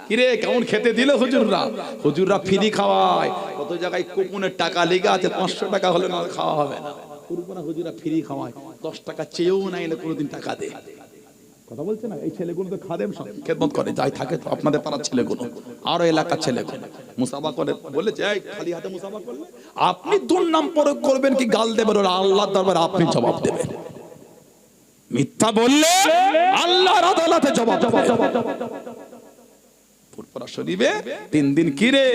কি রে কেমন খেতে দিল হুজুররা? হুজুররা ফ্রি খাওয়ায়, কত জায়গায় কুপনের টাকা লেগে আছে, 500 টাকা হলে না খাওয়া হবে না। ফুরফুরা হুজুররা ফ্রি খাওয়ায়, 10 টাকা চেয়েও নাই না কোনোদিন টাকা দে। কথা বলছে না? এই ছেলেগুলো তো খাদেম, সব খেদমত করে, যাই থাকে তো আপনাদের পাড়ার ছেলেগুলো, আরো এলাকার ছেলেগুলো মুসাফা করে। বলেছে এই খালি হাতে মুসাফা করলে আপনি দুর্নাম প্রয়োগ করবেন কি গাল দেবেন, ওরা আল্লাহর দরবারে আপনি জবাব দেবেন। মিথ্যা বললে আল্লাহর আদালতে জবাব দেবেন। ফুরফুরা শরীফে 3 দিন কি রে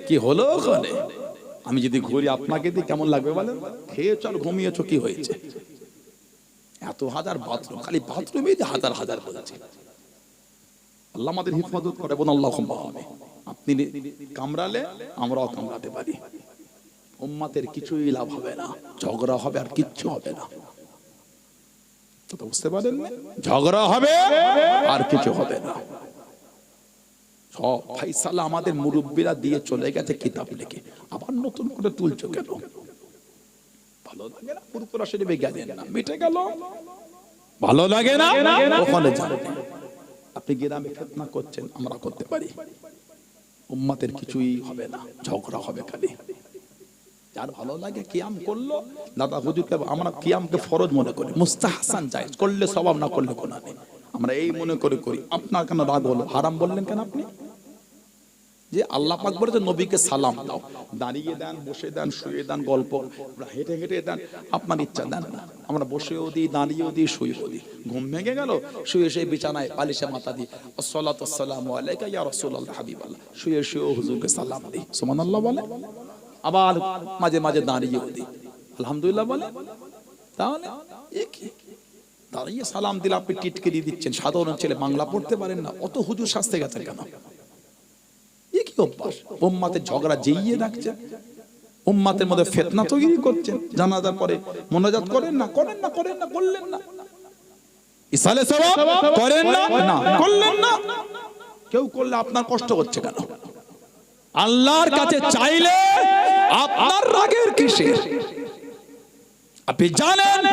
কি হলো ওখানে? আমি যদি ঘুরি আপনাকে দিই কেমন লাগবে বলেন? খেয়েছো আর ঘুমিয়েছো, কি হয়েছে? এত হাজার বাথরুম, খালি বাথরুমে যে হাজার হাজার বলেছে। আল্লাহ আমাদের হিফাজত করে, বলুন আল্লাহুম্মা আমিন। আপনি কামড়ালে আমরাও কামড়াতে পারি, উম্মতের কিছুই লাভ হবে না, ঝগড়া হবে আর কিচ্ছু হবে না। বুঝতে পারেন? ঝগড়া হবে আর কিছু হবে না। সব ফাইসালা আমাদের মুরব্বীরা দিয়ে চলে গেছে কিতাব লিখে, আবার নতুন করে তুলছো কেন? ভালো লাগে না? ফুরফুরা শরীফে গেলেন না, মিটে গেল, ভালো লাগে না? ওখানে যান। আপনি গ্রামে ফিতনা করছেন, আমরা করতে পারি, উম্মতের কিছুই হবে না, ঝগড়া হবে খালি। যার ভালো লাগে কিয়াম করলো, দাদা হুজুরকে আমরা কিয়ামকে ফরজ মনে করি, মুস্তাহসান জায়েজ, করলে সওয়াব, না করলে গুনাহ নেই, আমরা এই মনে করে করি। আপনার কেন রাগ হলো? হারাম বললেন কেন আপনি? যে আল্লাহ পাক বলেছে নবীকে সালাম দাও, দাঁড়িয়ে দেন, বসে দেন, শুয়ে দেন, গল্প হেঁটে হেঁটে দেন, আপনার ইচ্ছা দেন না। আমরা বসেও দিই, দাঁড়িয়েও দিই, শুয়েও দিই। ঘুম ভেঙে গেল, শুয়ে শুয়ে বিছানায় বালিশে মাথা দিই, আসসালাতু আসসালামু আলাইকা ইয়া রাসূলুল্লাহ হাবিবাল্লাহ, শুয়ে শুয়ে হুজুরকে সালাম দিই, সুবহানাল্লাহ বলে। আবার মাঝে মাঝে দাঁড়িয়েও দিই, আলহামদুলিল্লাহ বলে। তাহলে কি দাঁড়িয়ে সালাম দিলে আপনি টিটকিরি দিচ্ছেন? সাধারণ ছেলে, বাংলা পড়তে পারেন না, অত হুজুর শাস্তে গেছেন কেন? কি অভ্যাস? উম্মতের ঝগড়া জিইয়ে রাখছেন, উম্মতের মধ্যে ফিতনা তৈরি করছেন। জানাজার পরে মোনাজাত করেন না, করেন না, করেন না, করলেন না। ইসালে সওয়াব করেন না, না করলেন না। কেউ করলে আপনার কষ্ট হচ্ছে কেন? আল্লাহর কাছে চাইলে আপনার রাগের কিসের? আপনি জানেন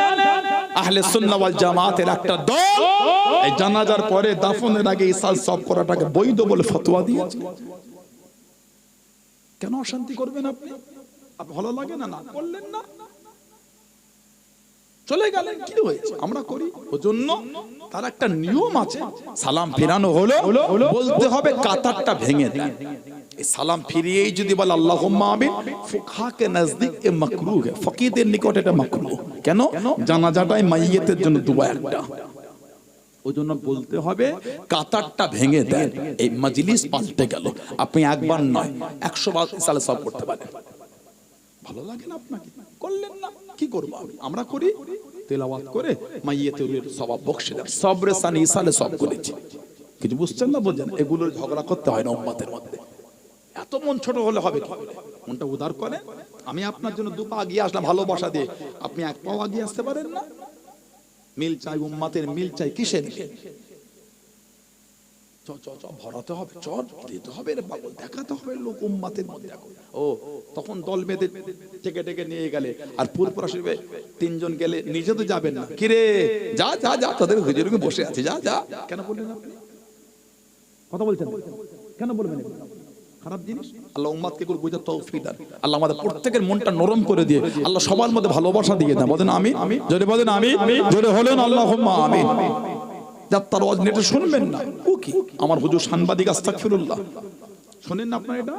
আহলে সুন্নাহ ওয়াল জামাতের একটা দল এই জানাজার পরে দাফনের আগে ইসাল সব করাটাকে বৈধ বলে ফতোয়া দিয়েছে। কেন অশান্তি করবেন আপনি? ভালো লাগে না, না করলেন না, চলে গেলেন, কি হয়েছে? আমরা করি। ওজন্য তার একটা নিয়ম আছে, সালাম ফিরানো হলো বলতে হবে কাতারটা ভেঙে দেন। এই সালাম ফিরিয়েই যদি বলে আল্লাহুম্মা আমিন, ফুকহা কে নজদিক এ মাকরুহ है, ফকিহদের নিকট এটা মাকরুহ। কেন? জানাজাটাই মাইয়িতের জন্য দুয়া একটা, ওজন্য বলতে হবে কাতারটা ভেঙে দেন। এই মজলিস পাল্টে গেল। আপনি একবার নয় 100 বার ইসালে সব করতে পারেন। ভালো লাগে না আপনাকে? করলেন না, কি করব? আমরা করি, তেলাওয়াত করে মাইয়িতের সওয়াব বখশে দেন। সবরে সানি ইসালে সব করেছি। কিছু বুঝছেন না? বোঝেন? এগুলোর ঝগড়া করতে হয় না উম্মতের মধ্যে। এত মন ছোট হলে হবে কি? মনটা উদার করে। আমি আপনার জন্য 2 পা এগিয়ে আসলাম ভালোবাসা দিয়ে, আপনি 1 পা এগিয়ে আসতে পারেন না? মিল চাই, উম্মতের মিল চাই। কিসের? ভরাতে হবে, চর দিতে হবে, রে পাগল দেখাতে হবে লোক উম্মতের মধ্যে। ও তখন দল বেঁধে টেকে টেকে নিয়ে গেলে, আর পুরপুরা শরীফে 3 জন গেলে নিজে তো যাবেন না। কিরে যা যা যা, তাদের হুজুরকে বসে আছে, যা যা। কেন বললেন আপনি? কথা বলছেন কেন? বলবেন খারাপ জিনিস। আল্লাহ উম্মতকে কুল বুঝার তৌফিক দান। আল্লাহ আমাদের প্রত্যেকের মনটা নরম করে দিয়ে আল্লাহ সবার মধ্যে ভালোবাসা দিয়ে দেন। বলেন আমিন। জোরে বলেন আমিন। জোরে হলেন আল্লাহুম্মা আমিন। যাত্রার ওয়াজ নেটে শুনবেন না, ও কি আমার হুজুর সাংবাদিক, আস্তাগফিরুল্লাহ। শুনেন না আপনারা এটা?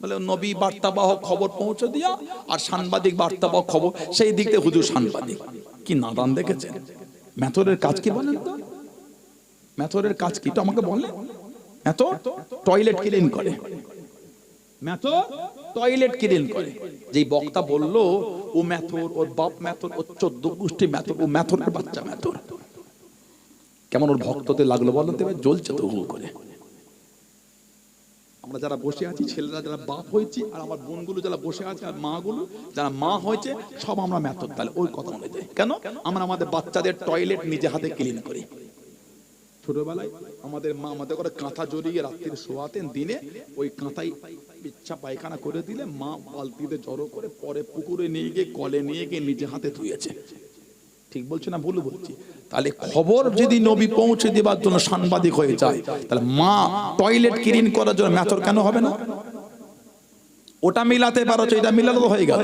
বলে নবী বার্তাবাহক খবর পৌঁছে দিয়া, আর সাংবাদিক বার্তাবাহক খবর, সেই দিক থেকে হুজুর সাংবাদিক। কি নাদান দেখেছেন? মেথরের কাজ কি বলেন তো? মেথরের কাজ কি তো আমাকে বলেন? এত টয়লেট ক্লিন করে, মেথর টয়লেট ক্লিন করে। যেই বক্তা বলল ও মেথর, ওর বাপ মেথর, ওর 14 গোষ্ঠী মেথর, ও মেথরের বাচ্চা মেথর। কেমন ওর ভক্তদের লাগলো বলেন তো? জ্বলছে তো হু করে। আমরা যারা বসে আছি, ছেলেরা যারা বাপ হয়েছি, আর আমার বোনগুলো যারা বসে আছে, আর মাগুলো যারা মা হয়েছে, সব আমরা মেথর। তাহলে ওই কথা অনুযায়ী কেন আমরা আমাদের বাচ্চাদের টয়লেট নিজে হাতে ক্লিন করি? ছোটবেলায় আমাদের মা আমাদের করে কাঁথা জড়িয়ে রাত্রির শোয়াতেন, দিনে ওই কাঁথায় ইচ্ছা পায়খানা করে দিলে মা বালতিতে জড়ো করে পরে পুকুরে নিয়ে গিয়ে, কলে নিয়ে গিয়ে নিজে হাতে ধুয়েছে। ঠিক বলছি না ভুল বলছি? তাহলে খবর যদি নবী পৌঁছে দেবার জন্য সাংবাদিক হয়ে যায়, তাহলে মা টয়লেট ক্লিন করার জন্য মেথর কেন হবে না? ওটা মিলাতে পারো, এটা মিলালো হয়ে গেল।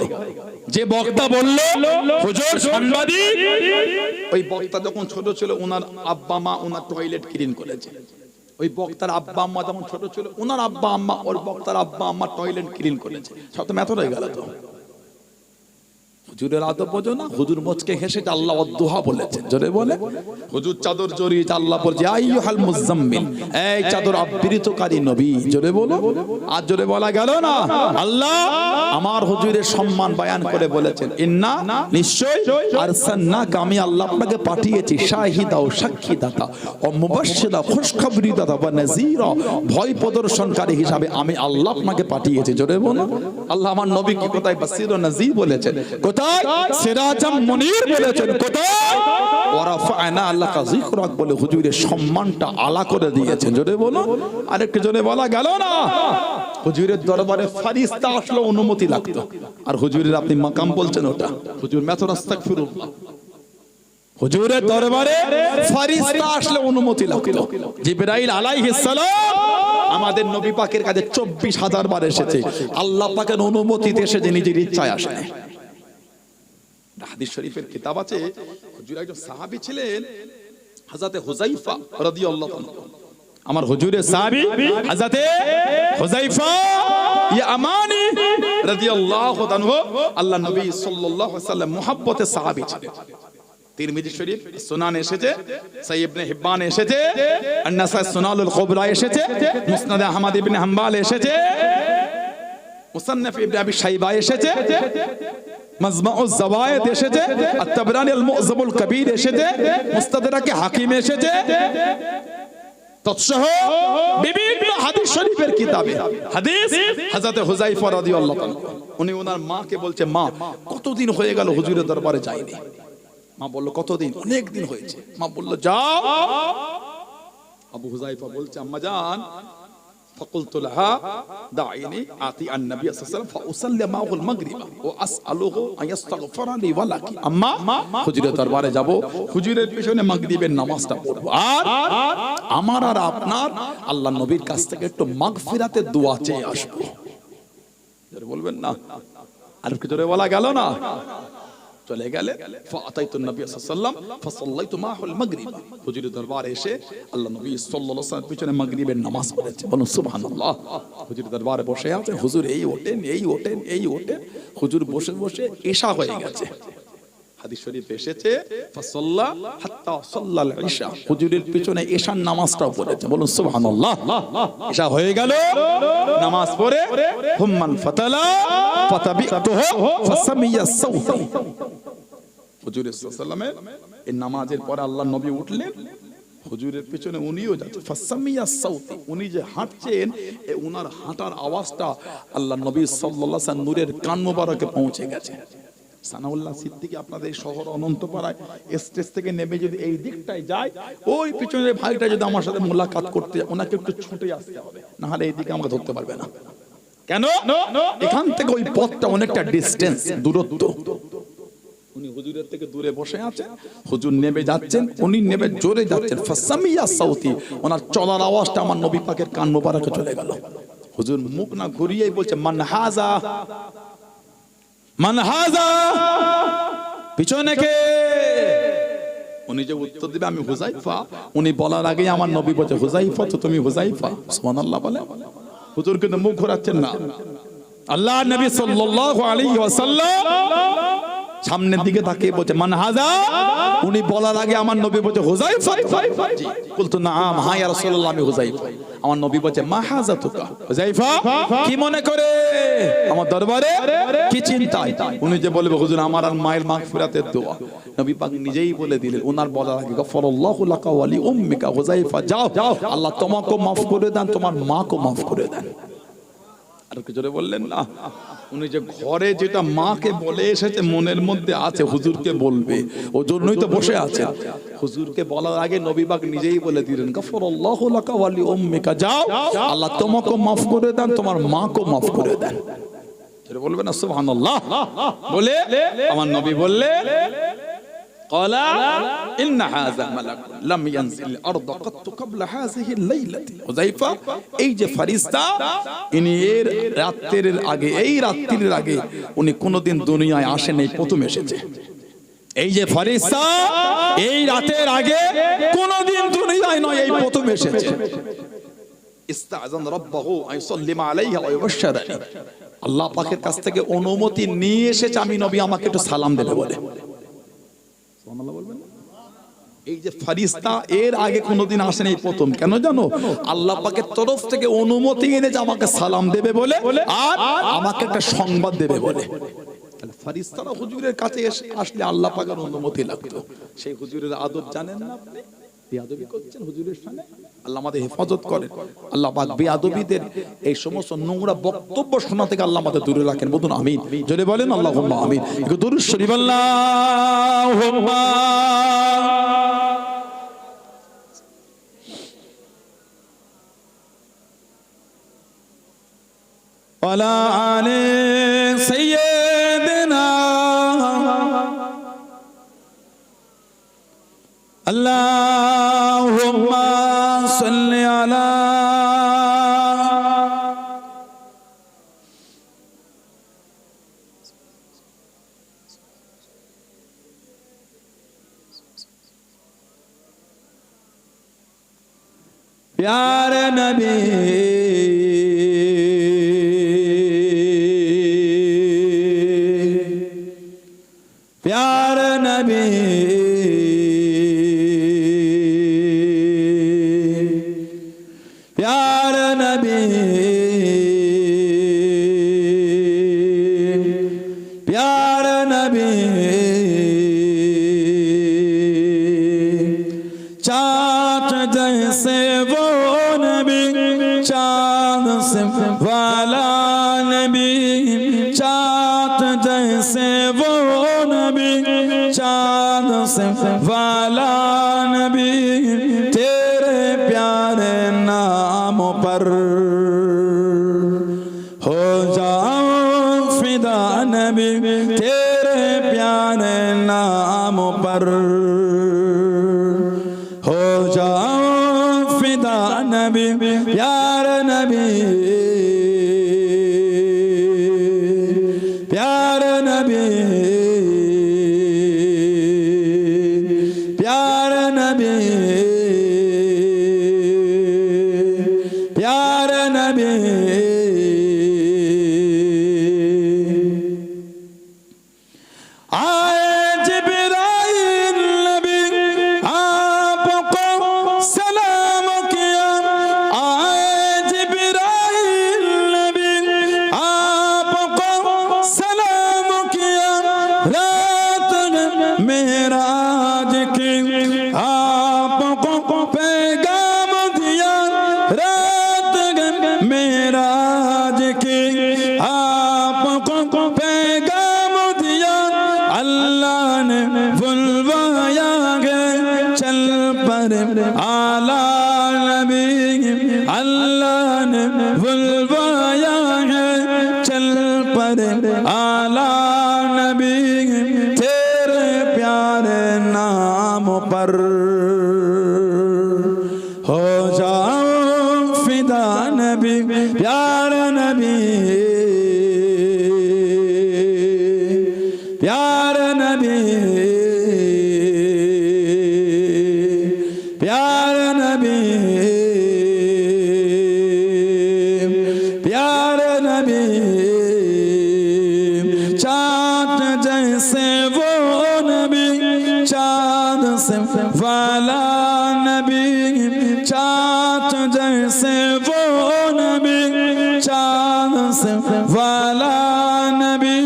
যে বক্তা বললো হুজুর সাংবাদিক, ওই বক্তা যখন ছোট ছিল ওনার আব্বা মা ওনার টয়লেট ক্লিন করেছে। ওই বক্তার আব্বা আম্মা যখন ছোট ছিল ওনার আব্বা আম্মা, ওর বক্তার আব্বা আম্মা টয়লেট ক্লিন করেছে। সব তো মেথর হয়ে গেল। তো হুজুরের আদব বোঝো না? হুজুর মুচকে হেসে আল্লাহ ওয়াদুহা বলেছেন। জোরে বলে হুজুর চাদর জড়িয়ে আল্লাহ বলছে আইয়ুহাল মুজাম্মিল, এই চাদর আবৃতকারী নবী। জোরে বলো। আর জোরে বলা গেল না? আল্লাহ আমার হুজুরের সম্মান বয়ান করে বলেছেন ইন্না, নিশ্চয় আরসালনাকা, আমি আল্লাহ আপনাকে পাঠিয়েছি শাহিদা ও সাক্ষীদাতা ও মুবাশশিরা, খুশখবরি দাতা, ওয়া নাযীরা, ভয় প্রদর্শনকারী হিসাবে আমি আল্লাহ আপনাকে পাঠিয়েছি। জোরে বলো। আল্লাহ আমার নবীকে কোথায় বাসীর ও নাযীর বলেছেন? কোথায় সিরাজাম মুনীর বলেছেন? কোথায় ওয়ারাফা'না লাকা যিকরাক বলে হুজুরের সম্মানটা আলা করে দিয়েছেন। জোরে বলো। আরেকটু জোরে বলা গেল না? হুজুরের দরবারে ফেরেশতা আসলো অনুমতি লাগতো, আর হুজুরের আপনি মাকাম বলছেন ওটা। হুজুর মেথর আস্তাগফিরুল্লাহ। হুজুরের দরবারে ফেরেশতা আসলে অনুমতি লাগতো। জিবরাইল আলাইহিস সালাম আমাদের নবী পাকের কাছে 24,000 বার এসেছে। আল্লাহ পাকের অনুমতিতে এসে যে নিজের ইচ্ছায় আসে। হাদিস শরীফের কিতাব আছে, হুজুর একজন সাহাবী ছিলেন হযরতে হুযায়ফা রাদিয়াল্লাহু আনহু। আমার হুজুরের সাহাবী হযরতে হুযায়ফা ইয়ামানি রাদিয়াল্লাহু আনহু, আল্লাহ নবী সাল্লাল্লাহু আলাইহি ওয়াসাল্লাম মুহাব্বতের সাহাবী ছিলেন। তিরমিজি শরীফ সুনান এসেছে, সহিহ ইবনে হিব্বান এসেছে, আন-নাসাই সুনানুল কুবরা এসেছে, মুসনাদ আহমদ ইবনে হাম্বাল এসেছে, মুসান্নাফ ইবনে আবি শাইবা এসেছে, মাজমাউজ যাওয়ায়েদ এসেছে, আত-তাবরানী আল-মু'যামুল কবীর এসেছে, মুস্তাদরাকে হাকিম এসেছে, তৎসহ বিভিন্ন হাদিস শরীফের কিতাবে হাদিস হযরতে হুযায়ফা রাদিয়াল্লাহু আনহু, উনি ওনার মাকে বলছে, মা কতদিন হয়ে গেল হুজুরের দরবারে যাইনি। মা বলল কতদিন? অনেক দিন হয়েছে। মা বলল যাও। আবু হুযায়ফা বলছে, আম্মা জান فقلت لها دعيني آتي النبي صلى الله عليه وسلم فأصلي معه المغرب وأسأله أن يستغفر لي ولك আম্মা হুজুরের দরবারে যাব হুজুরের পেছনে মাগরিবের নামাজটা পড়ব আর আমার আর আপনার আল্লাহর নবীর কাছ থেকে একটু মাগফিরাতের দোয়া চেয়ে আসব যারা বলবেন না আর কি জোরে বলা গেল না চলে গেলে ফাতাইতু নবী সাল্লাল্লাহু আলাইহি ওয়াসাল্লাম ফাসাল্লাইতু মাহুল মাগরিব হুজুরের দরবারে এসে আল্লাহ নবী সাল্লাল্লাহু আলাইহি ওয়াসাল্লাম পিছনে মাগরিবের নামাজ পড়েছে বলুন সুবহানাল্লাহ হুজুরের দরবারে বসে আছে হুজুর এই ওঠেন হুজুর বসে বসে ঈশা হয়ে গেছে হাদিস শরীফ এসেছে ফাসাল্লা হাত্তা সাল্লাল ঈশা হুজুরের পিছনে ঈশার নামাজটাও পড়েছে বলুন সুবহানাল্লাহ ঈশা হয়ে গেল নামাজ পড়ে হুম্মান ফাতালা ফাতাবিতুহু ফাসামিয়া সাউতি হুজুর সাল্লাল্লাহু আলাইহি ওয়াসাল্লামের এই নামাজের পরে আল্লাহর নবী উঠলেন হুজুরের পিছনে উনিও যাচ্ছেন ফাসামিয়া সাউতি উনি যে হাঁটছেন এই উনার হাঁটার আওয়াজটা আল্লাহর নবী সাল্লাল্লাহু আলাইহি ওয়াসাল্লাম নূরের কান মোবারকে পৌঁছে গেছে সানাউল্লাহ সিদ্দিকী আপনাদের শহর অনন্তপাড়ায় স্টেজ থেকে নেমে যদি এই দিকটায় যায় ওই পিছনের ভাইটা যদি আমার সাথে মোলাকাত করতে যায় ওনাকে একটু ছুটে আসতে হবে না হলে এই দিকে আমাকে ধরতে পারবে না কেন এখান থেকে ওই পথটা অনেকটা ডিসটেন্স দূরত্ব উনি হুজুরের থেকে দূরে বসে আছেন হুজুর নেমে যাচ্ছেন উনি নেমে জোরে যাচ্ছেন ফাসামিয়া সাউতি ওনার চলার আওয়াজটা আমার নবী পাকের কান মোবারকে চলে গেল হুজুর মুখ না ঘুরিয়েই বলছে মান হাযা মান হাযা পিছনে কে উনি যে উত্তর দিবে আমি হুযায়ফা উনি বলার আগে আমার নবী বলে হুযায়ফা তো তুমি হুযায়ফা সুবহানাল্লাহ বলে হুজুর কিন্তু মুখ ঘোরাচ্ছেন না আল্লাহর নবী সাল্লাল্লাহু আলাইহি ওয়াসাল্লাম সামনের দিকে তাকিয়ে বলছে মান হাযা উনি বলার আগে আমার নবী বলে হুযায়ফা জি বলতো নাম হ্যাঁ ইয়া রাসূলুল্লাহ আমি হুযায়ফা আমার নবী বলে মা হাযাতুকা হুযায়ফা কি মনে করে আমার দরবারে কি চিন্তায় উনি যে বলবে হুজুর আমার আর মায়ের মাগফিরাতের দোয়া নবী পাক নিজেই বলে দিলেন ওনার বলার আগে গফরাল্লাহু লাকা ওয়া লি উম্মিকা হুযায়ফা যাও আল্লাহ তোমাকে maaf করে দেন তোমার মাকে maaf করে দেন আর কি জোরে বললেন না উনি যে ঘরে যেটা মাকে বলে এসেছে মনের মধ্যে আছে হুজুরকে বলবে ওই জন্যই তো বসে আছে হুজুরকে বলার আগে নবী পাক নিজেই বলে দিলেন গফরাল্লাহু লাকা ওয়া লি উম্মিকা যাও আল্লাহ তোমাকে maaf করে দেন তোমার মাকে maaf করে দেন জোরে বলবেন না সুবহানাল্লাহ বলে আমার নবী বললে قال ان هذا ملك لم ينزل الارض قط قبل هذه الليله হুযায়ফা এই যে ফেরেশতা ইনি এর রাতের আগে এই রাত্রির আগে উনি কোনদিন দুনিয়ায় আসেন এই প্রথম এসেছে এই যে ফেরেশতা এই রাতের আগে কোনদিন দুনিয়ায় নয় এই প্রথম এসেছে ইস্তাযান রাব্বাহু আইসাল্লিমা আলাইহি ওয়া ইউবাশশিরানি আল্লাহ পাকের কাছ থেকে অনুমতি নিয়ে এসেছে আমি নবী আমাকে একটু সালাম দেবে বলে সুবহানাল্লাহ বলবেন এই যে ফেরেশতা এর আগে কোনদিন আসেন এই প্রথম কেন জানো আল্লাহ পাকের তরফ থেকে অনুমতি এনেছে আমাকে সালাম দেবে বলে আর আমাকে একটা সংবাদ দেবে বলে তাহলে ফেরেশতারা হুজুরের কাছে আসলে আল্লাহ পাকের অনুমতি লাগতো সেই হুজুরের আদব জানেন না আপনি বেয়াদবি করছেন হুজুরের সামনে আল্লাহ আমাদের হেফাজত করেন আল্লাহ পাক বেয়াদবিদের এই সমস্ত নোংরা বক্তব্য শোনা থেকে আল্লাহ আমাদের দূরে রাখেন বলুন আমিন জোরে বলেন আল্লাহুম্মা আমিন একটু দুরূদ শরীফ আল্লাহুম্মা ওয়ালা আলি সাইয়্যিদিনা আল্লাহুম্মা সাল্লি আলা प्यारे नबी प्यारे नबी प्यारे नबी प्यारे नबी चाँद जैसे वो नबी चाँद से वाला नबी चाँद जैसे वो नबी चाँद से वाला नबी तेरे प्यारे नाम पर प्यारे नाम पर हो जाओ फिदा नबी प्यारे नबी प्यारे नबी प्यारे नबी प्यारे नबी मेराज के आपको पैगाम दिया रात मेराज के आपको पैगाम दिया अल्लाह ने बुलवाया है चल पर आला नबी अल्लाह ने बुलवाया है चल पर आला नबी नाम पर हो जाओ फिदा नबी प्यारे नबी प्यारे नबी प्यारे नबी प्यारे नबी चाँद जैसे वो चाँद से वाला नबी चाँद जैसे वो नबी चाँद से वाला नबी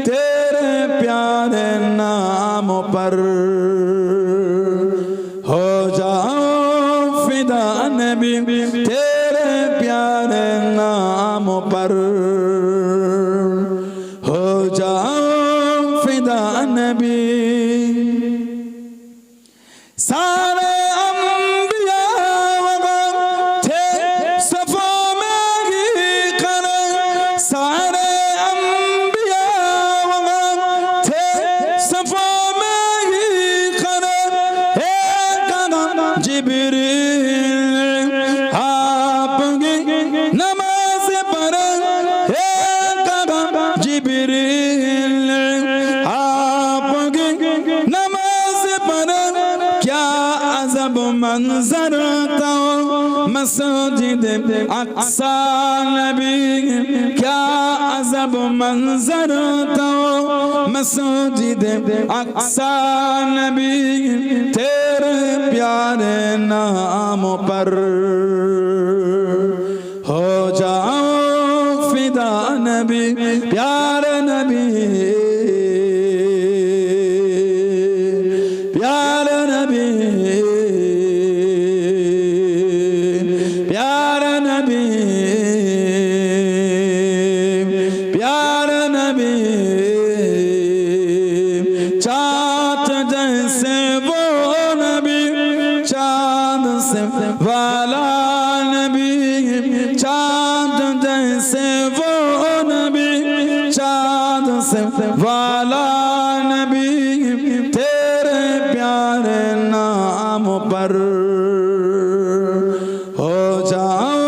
तेरे प्यारे नाम पर हो जाओ फिदा नबी तेरे प्यारे नाम पर हो जाओ फिदा नबी सारे अंबिया थे सफा में ही खड़े सारे अंबिया थे सफा में ही खड़े जिब्रील आपकी नमाज पढ़े जिब्रील आपकी नमाज पढ़े क्या अजब मंजर था मस्जिद अक्सा नबी क्या अजब मंजर था मस्जिद अक्सा नबी तेरे प्यारे नाम पर हो जाओ फिदा नबी प्यारे नबी प्यारे नबी प्यारे नबी प्यारे नबी चाँद जैसे वो नबी चाँद से वाला नबी चाँद जैसे वो नबी चाँद से वाला नबी तेरे प्यारे नाम पर हो जाओ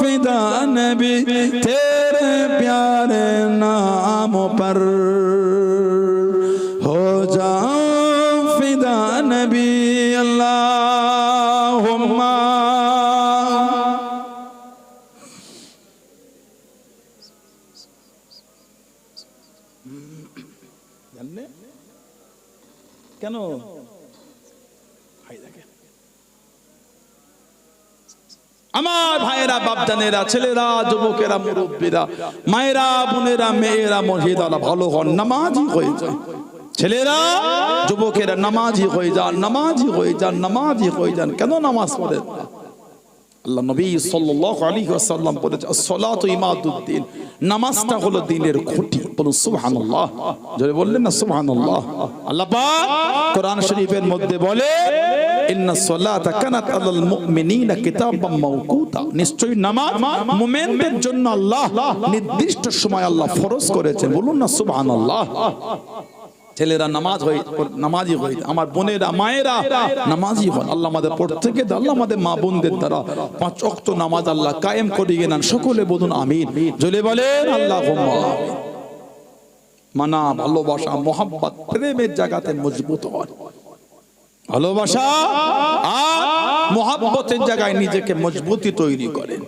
फिदा नबी तेरे प्यारे नाम पर हो जाओ फिदा नबी अल्लाहुम्मा কেন আমার ভাইয়েরা বাপজানেরা ছেলেরা যুবকেরা মুরব্বীরা মায়েরা বোনেরা মেয়েরা মহিলারা ভালো হন নামাজি হয়ে যায় ছেলেরা যুবকেরা নামাজি হয়ে যান নামাজি হয়ে যান নামাজি হয়ে যান কেন নামাজ পড়েন আল্লাহ নবী সাল্লাল্লাহু আলাইহি ওয়াসাল্লাম বলেছেন আসসালাতু ইমাদুদ্দিন নামাজটা হলো দ্বীনের খুঁটি বলুন সুবহানাল্লাহ জোরে বললেন না সুবহানাল্লাহ আল্লাহ পাক কোরআন শরীফের মধ্যে বলে ইন্নাস সালাতা কানাত আলাল মুমিনিনা কিতাবাম মাওকুতা নিশ্চয়ই নামাজ মুমিনদের জন্য আল্লাহ নির্দিষ্ট সময় আল্লাহ ফরজ করেছেন বলুন না সুবহানাল্লাহ ছেলেরা নামাজি হই, আমার বোনেরা মায়েরা নামাজি হন। আল্লাহ আমাদের প্রত্যেকে আল্লাহ আমাদের মা বোনদের দ্বারা 5 ওয়াক্ত নামাজ আল্লাহ কায়েম করিয়ে নেন। সকলে বলুন আমিন। জোরে বলেন আল্লাহুম্মা আমিন। মানা, ভালোবাসা, মোহাব্বত, প্রেমের জায়গাতে মজবুত হন। ভালোবাসা আর মোহাব্বতের জায়গায় নিজেকে মজবুতি তৈরি করেন,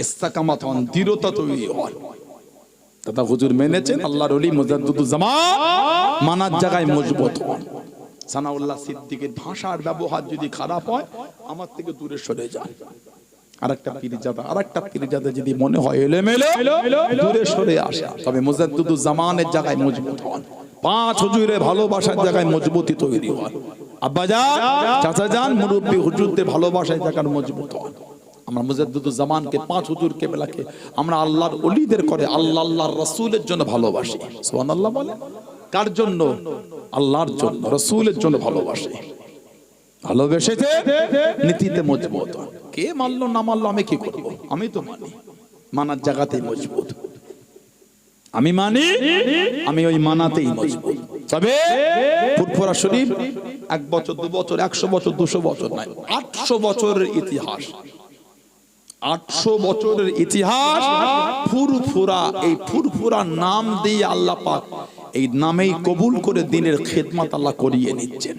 ইস্তেকামাত হন, দৃঢ়তা তৈরি হন। দাদা হুজুর মেনেছেন, আল্লাহর ওলি মুজাদ্দিদুজ জামান মানার জায়গায় মজবুত হন। সানাউল্লাহ সিদ্দিকের ভাষার ব্যবহার যদি খারাপ হয়, আমার থেকে দূরে সরে যান। আরেকটা পীরজাদা যদি মনে হয় এলোমেলো, দূরে সরে আসা। তবে মুজাদ্দিদুজ জামানের জায়গায় মজবুত হন। 5 হুজুরের ভালোবাসার জায়গায় মজবুতি তৈরি হন। আব্বাজান, চাচাজান, মুরব্বী হুজুরদের ভালোবাসার জায়গায় মজবুত হন। আমরা মুজাদ্দিদুজ জামানকে 5 হুজুর কেবলাকে আমরা আল্লাহর ওলিদের করে আল্লাহর রাসূলের জন্য ভালোবাসি। সুবহানাল্লাহ বলে। কার জন্য? আল্লাহর জন্য, রাসূলের জন্য ভালোবাসি। ভালোবেসেছে নীতিতে মজবুত। কে মানলো না মানলো আমি কি করব? আমি তো মানি, মানার জায়গাতেই মজবুত। আমি মানি, আমি ওই মানাতেই মজবুত। তবে ফুরফুরা শরীফ 1 বছর 2 বছর 100 বছর 200 বছর নয়, 800 বছরের ইতিহাস। 800 বছরের ইতিহাস ফুরফুরা। এই ফুরফুরা নাম দিয়ে আল্লাহ পাক এই নামেই কবুল করে দিনের খেদমত আল্লাহ করিয়ে নিচ্ছেন।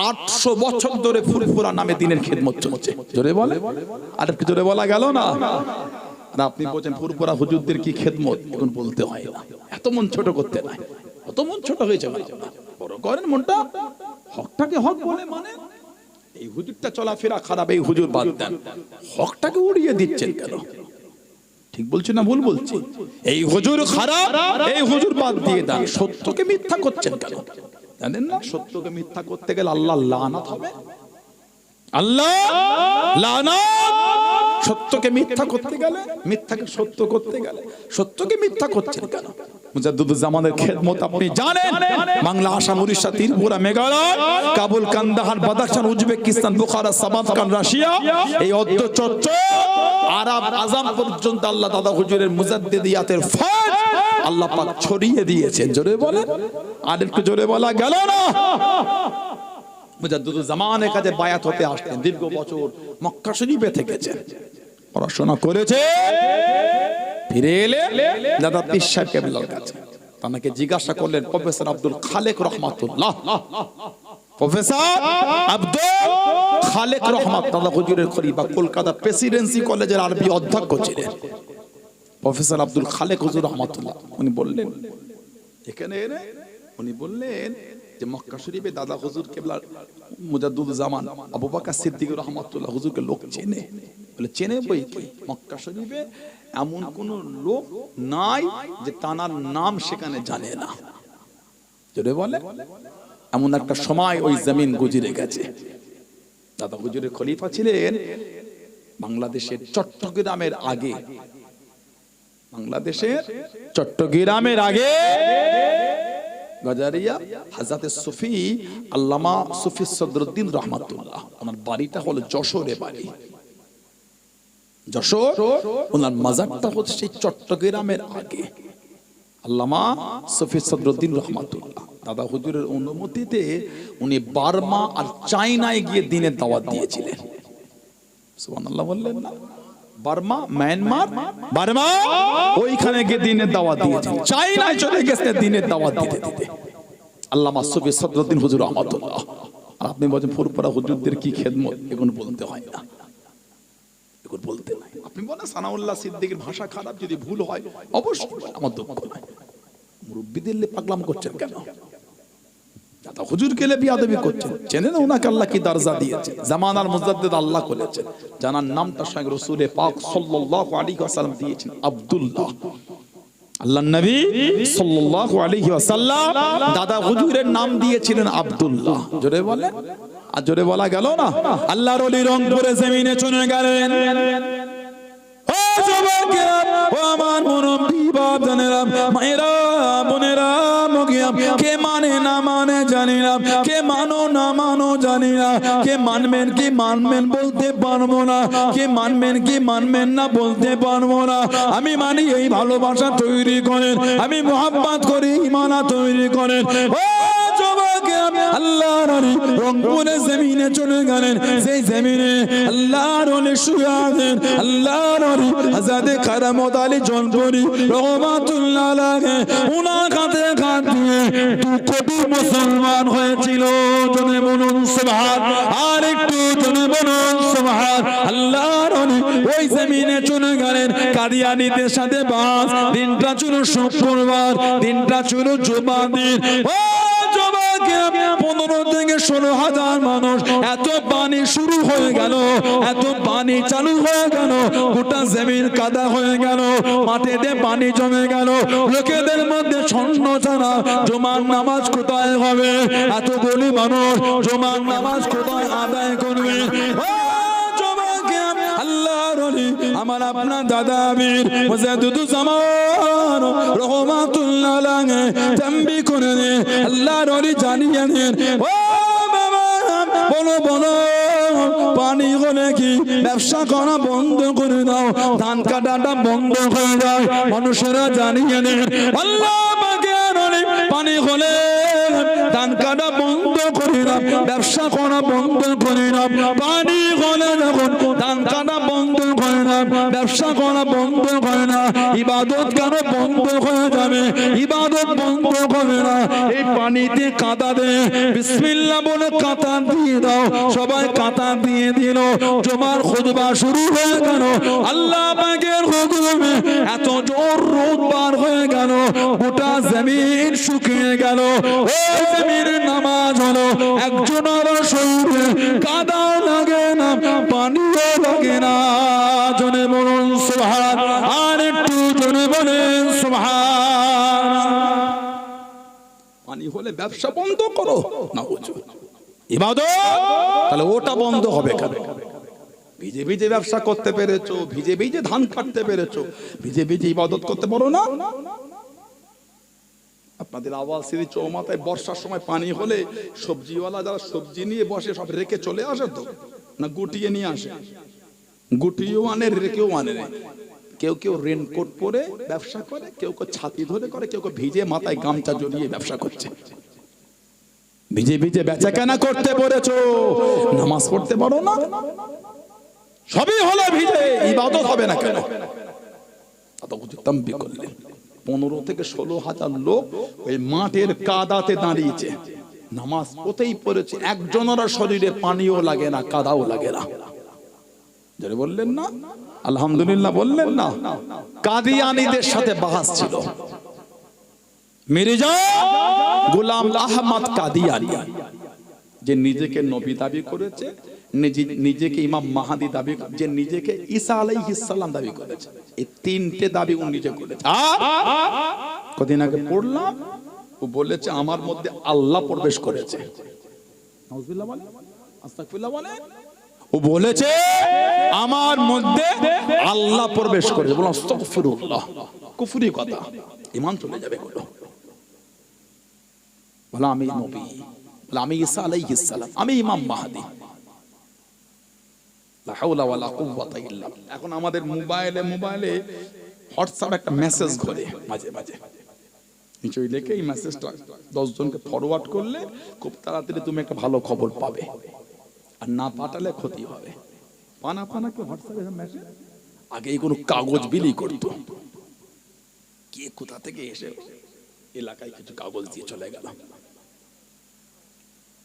800 বছর ধরে ফুরফুরা নামে দিনের খেদমত চলছে। জোরে বলে, আর একটু জোরে বলা গেল না? আর আপনি বলছেন ফুরফুরা হুজুরদের কি খেদমত, এখন বলতে হয় না। এত মন ছোট করতে নাই, অত মন ছোট হয়েছে না। বড় করেন মনটা, হকটাকে হক বলে মানে। এই হুজুরটা চলাফেরা খারাপ, এই হুজুর বাদ দেন। হকটাকে উড়িয়ে দিচ্ছেন কেন? ঠিক বলছি না ভুল বলছি? এই হুজুর খারাপ, এই হুজুর বাদ দিয়ে দেন। সত্যকে মিথ্যা করছেন কেন? জানেন না সত্যকে মিথ্যা করতে গেলে আল্লাহ লানাত হবে। আল্লাহ লানাত। সত্যকে মিথ্যা করতে গেলে, মিথ্যাকে সত্য করতে গেলে, সত্যকে মিথ্যা করছেন কেন? মুজাদ্দিদুজ জামানের খেদমত আপনি জানেন। Bangla, Assam, Orissa, Tripura, Meghalaya, Kabul, Kandahar, Badakhshan, Uzbekistan, Bukhara, Samarkand, Russia, এই অদ্য চর্চা আরব আজম পর্যন্ত আল্লাহ দাদা হুজুরের মুজাদ্দিদিয়াতের ফয়েজ আল্লাহ পাক ছড়িয়ে দিয়েছেন। জোরে বলেন, আর একটু জোরে বলা গেল না? মুজাদ্দিদুজ জামানের কাছে বায়াত হতে আসতেন। দীর্ঘ বছর মক্কা শরীফে থেকেছেন, পড়াশোনা করেছে। ফিরে এলে দাদা পীর সাহেব কেবলার কাছে। তাকে জিজ্ঞাসা করলেন প্রফেসর আব্দুল খালেক রহমাতুল্লাহ, প্রফেসর আব্দুল খালেক রহমাতুল্লাহ হুজুরের খলিফা, কলকাতা প্রেসিডেন্সি কলেজের আরবি অধ্যক্ষ ছিলেন প্রফেসর আব্দুল খালেক হুজুর রহমাতুল্লাহ। উনি বললেন এখানে, উনি বললেন যে মক্কা শরীফে দাদা হুজুর কেবলার মুজাদ্দিদুজ জামান আবু বকর সিদ্দিক রহমাতুল্লাহ হুজুরকে লোক চেনে। বলে চেনে বই কি? মক্কা শরীফে এমন কোন লোক নাই যে তানার নাম সেখানে জানে না। জোরে বলে, এমন একটা সময় ওই জমিন গুজরে গেছে। দাদা হুজুরের খলিফা ছিলেন বাংলাদেশের চট্টগ্রামের আগে। বাংলাদেশের চট্টগ্রামের আগে গজারিয়া হযরতে সুফি আল্লামা সুফি সদরুদ্দিন রহমাতুল্লাহ, ওনার বাড়িটা হলো যশোরে বাড়ি। যশোর, ওনার মাজারটা হচ্ছে সেই চট্টগ্রামের আগে। আল্লামা সুফি সদরুদ্দিন রহমাতুল্লাহ দাদা হুজুরের অনুমতিতে উনি বার্মা আর চায়নায় গিয়ে দিনের দাওয়াত দিয়েছিলেন। সুবহানাল্লাহ বললেন না? বার্মা, মায়ানমার, বার্মা, ওইখানে গিয়ে দিনের দাওয়াত দিয়েছেন। চায়নায় চলে গেছে দিনের দাওয়াত দিতে দিতে আল্লামা সুফি সদরুদ্দিন হুজুর রহমাতুল্লাহ। আর আপনি বলেন ফুরফুরা হুজুরদের কি খেদমত, এখন বলতে হয় না, এখন বলতে নাই। আপনি বলেন সানাউল্লাহ সিদ্দিকের ভাষা খারাপ, যদি ভুল হয় অবশ্যই আমার দুঃখ নাই। মুরব্বিদের পাগলাম করছেন কেন? দাদা হুজুর কে বিয়াদবি করছেন? চেনেন ওনাকে আল্লাহ কি দরজা দিয়েছে? জামানার মুজাদ্দিদ আল্লাহ করেছেন, জানার নামটা স্বয়ং রাসূল পাক সাল্লাল্লাহু আলাইহি ওয়াসাল্লাম দিয়েছেন আব্দুল্লাহ। আল্লাহর নবী সাল্লাল্লাহু আলাইহি ওয়াসাল্লাম দাদা হুজুরের নাম দিয়েছিলেন আব্দুল্লাহ। জোরে বলে, আর জোরে বলা গেল না? আল্লাহর ওলি রংপুরে জমিনে চলে গেলেন। ও যুবকেরা, ও আমার মুরব্বি বাপ জানেরা, মায়েরা, বোনেরা, মুগিয়া, কে মানে না মানে জানি না, কে মানো না মানো জানি না, কে মানবেন কি মানবেন বলতে পারবো না, কে মানবেন কি মানবেন না বলতে পারবো না। আমি মানি এই ভালোবাসা তৈরি করেন, আমি মোহাব্বত করি ইমানা তৈরি করেন। ও আল্লাহর ওলি রংপুরের জমিনে চলে গেলেন, সেই জমিনে আল্লাহর ওলি শুয়ে আছেন। আল্লাহর ওলি হযরত কারামত আলী জনপুরি রহমাতুল্লাহ আলাইহি উনার কাছে হাত দিয়ে 2 কোটি মুসলমান হয়েছিল। জনে বলুন সুবহান, আর একটু জনে বলুন সুবহান। আল্লাহর ওলি ওই জমিনে চলে গেলেন, কাদিয়ানীদের সাথে বাস। দিনটা ছিল শুক্রবার, দিনটা ছিল জুমার দিন। ও 15 থেকে 16,000 মানুষ, এত পানি শুরু হয়ে গেল, এত পানি চালু হয়ে গেল, গোটা জমিন কাদা হয়ে গেল, মাটিতে পানি জমে গেল। লোকেদের মধ্যে ছন্ন ছাড়া জুমার নামাজ কোথায় হবে? এতগুলি মানুষ জুমার নামাজ কোথায় আদায় করবে? আমার আপনার দাদা আমির মুজাদ্দিদুজ্জামান রহমাতুল্লাহ আলাইহি তাম্বি করে দেন, আল্লাহর ওলি জানিয়ে দেন। ও বাবা বলো বলো, পানি হলে কি ব্যবসা করা বন্ধ করে দাও, ধান কাটাটা বন্ধ হয়ে যায়। মানুষেরা জানিয়ে দেন আল্লাহ পাকের ওলি পানি হলে ধান কাটা বন্ধ করে দাও, ব্যবসা করা বন্ধ করে দাও। পানি হলে যখন ধান কাটা বন্ধ করে না, ব্যবসা করা বন্ধ করে না, ইবাদত কেন বন্ধ হয়ে যাবে? ইবাদত বন্ধ করে না, এই পানিতে কাঁদা দে, বিসমিল্লাহ বলে কাঁদা দিয়ে দাও। সবাই কাঁদা দিয়ে দিল, জুমার খুতবা শুরু হয়ে গেল। আল্লাহ পাকের হুকুমে এত জোর রোদ বার হয়ে গেল, গোটা জমিন শুকিয়ে গেল। ওই জমিনের নামাজ হলো, একজনের শরীরে কাদাও লাগে না, পানিও লাগে না। জনে বলুন সুবহান, আর একটু জনে বলেন সুবহান। পানি হলে ব্যবসা বন্ধ করো না, ইবাদত তাহলে ওটা বন্ধ হবে কেন? ভিজে ভিজে ব্যবসা করতে পেরেছো, ভিজে ভিজে ধান কাটতে পেরেছো, ভিজে ভিজে ইবাদত করতে পারো না? আপনাদের আওয়াজ সিঁড়ি চৌমাথায় বর্ষার সময় পানি হলে সবজিওয়ালা যারা সবজি নিয়ে বসে সব রেখে চলে আসে তো না, গুটিয়ে নিয়ে আসে? গুটিয়েও আনে, রেখেও আনে। কেউ কেউ রেনকোট পরে ব্যবসা করে, কেউ কেউ ছাতি ধরে করে, কেউ কেউ ভিজে মাথায় গামছা জড়িয়ে ব্যবসা করছে। ভিজে ভিজে বেচা কেনা করতে পেরেছো, নামাজ পড়তে পারো না? সবই হলো ভিজে, ইবাদত হবে না কেন? তাম্বি করলেন 15 থেকে 16,000 লোক ওই মাঠের কাদাতে দাঁড়িয়েছে, নামাজ পড়তেই পড়েছে। একজনের শরীরে পানিও লাগে না, কাদাও লাগে না। যারা বললেন না আলহামদুলিল্লাহ, বললেন না? কাদিয়ানীদের সাথে বাহাস ছিল। মির্জা গোলাম আহমদ কাদিয়ানী, যে নিজেকে নবী দাবি করেছে, নিজেকে ইমাম মাহাদি দাবি, যে নিজেকে ঈসা আলাইহিস সালাম দাবি করেছে, এই 3টে দাবি উনি নিজে করেছে। কদিন আগে পড়লাম, ও বলেছে আমার মধ্যে আল্লাহ প্রবেশ করেছে। নাউজুবিল্লাহ বলে, আস্তাগফিরুল্লাহ বলে। ও বলেছে আমার মধ্যে আল্লাহ প্রবেশ করেছে। বলো আস্তাগফিরুল্লাহ, কুফরি কথা, ঈমান চলে যাবে। বলো আমি নবী, বলো আমি ঈসা আলাইহিস সালাম, আমি ইমাম মাহদি। লা হাওলা ওয়ালা কুওয়াতা ইল্লা বিল্লাহ। এখন আমাদের মোবাইলে হোয়াটসঅ্যাপ একটা মেসেজ ঘোরে মাঝে মাঝে, নিচে লিখে এই মেসেজটা 10 জনকে ফরওয়ার্ড করলে খুব তাড়াতাড়ি তুমি একটা ভালো খবর পাবে, আর না পাঠালে ক্ষতি হবে। পানা কি হোয়াটসঅ্যাপে মেসেজ? আগে এই কোনো কাগজ বিলি করতো, কে কোথা থেকে এসে এলাকায় কিছু কাগজ দিয়ে চলে গেল।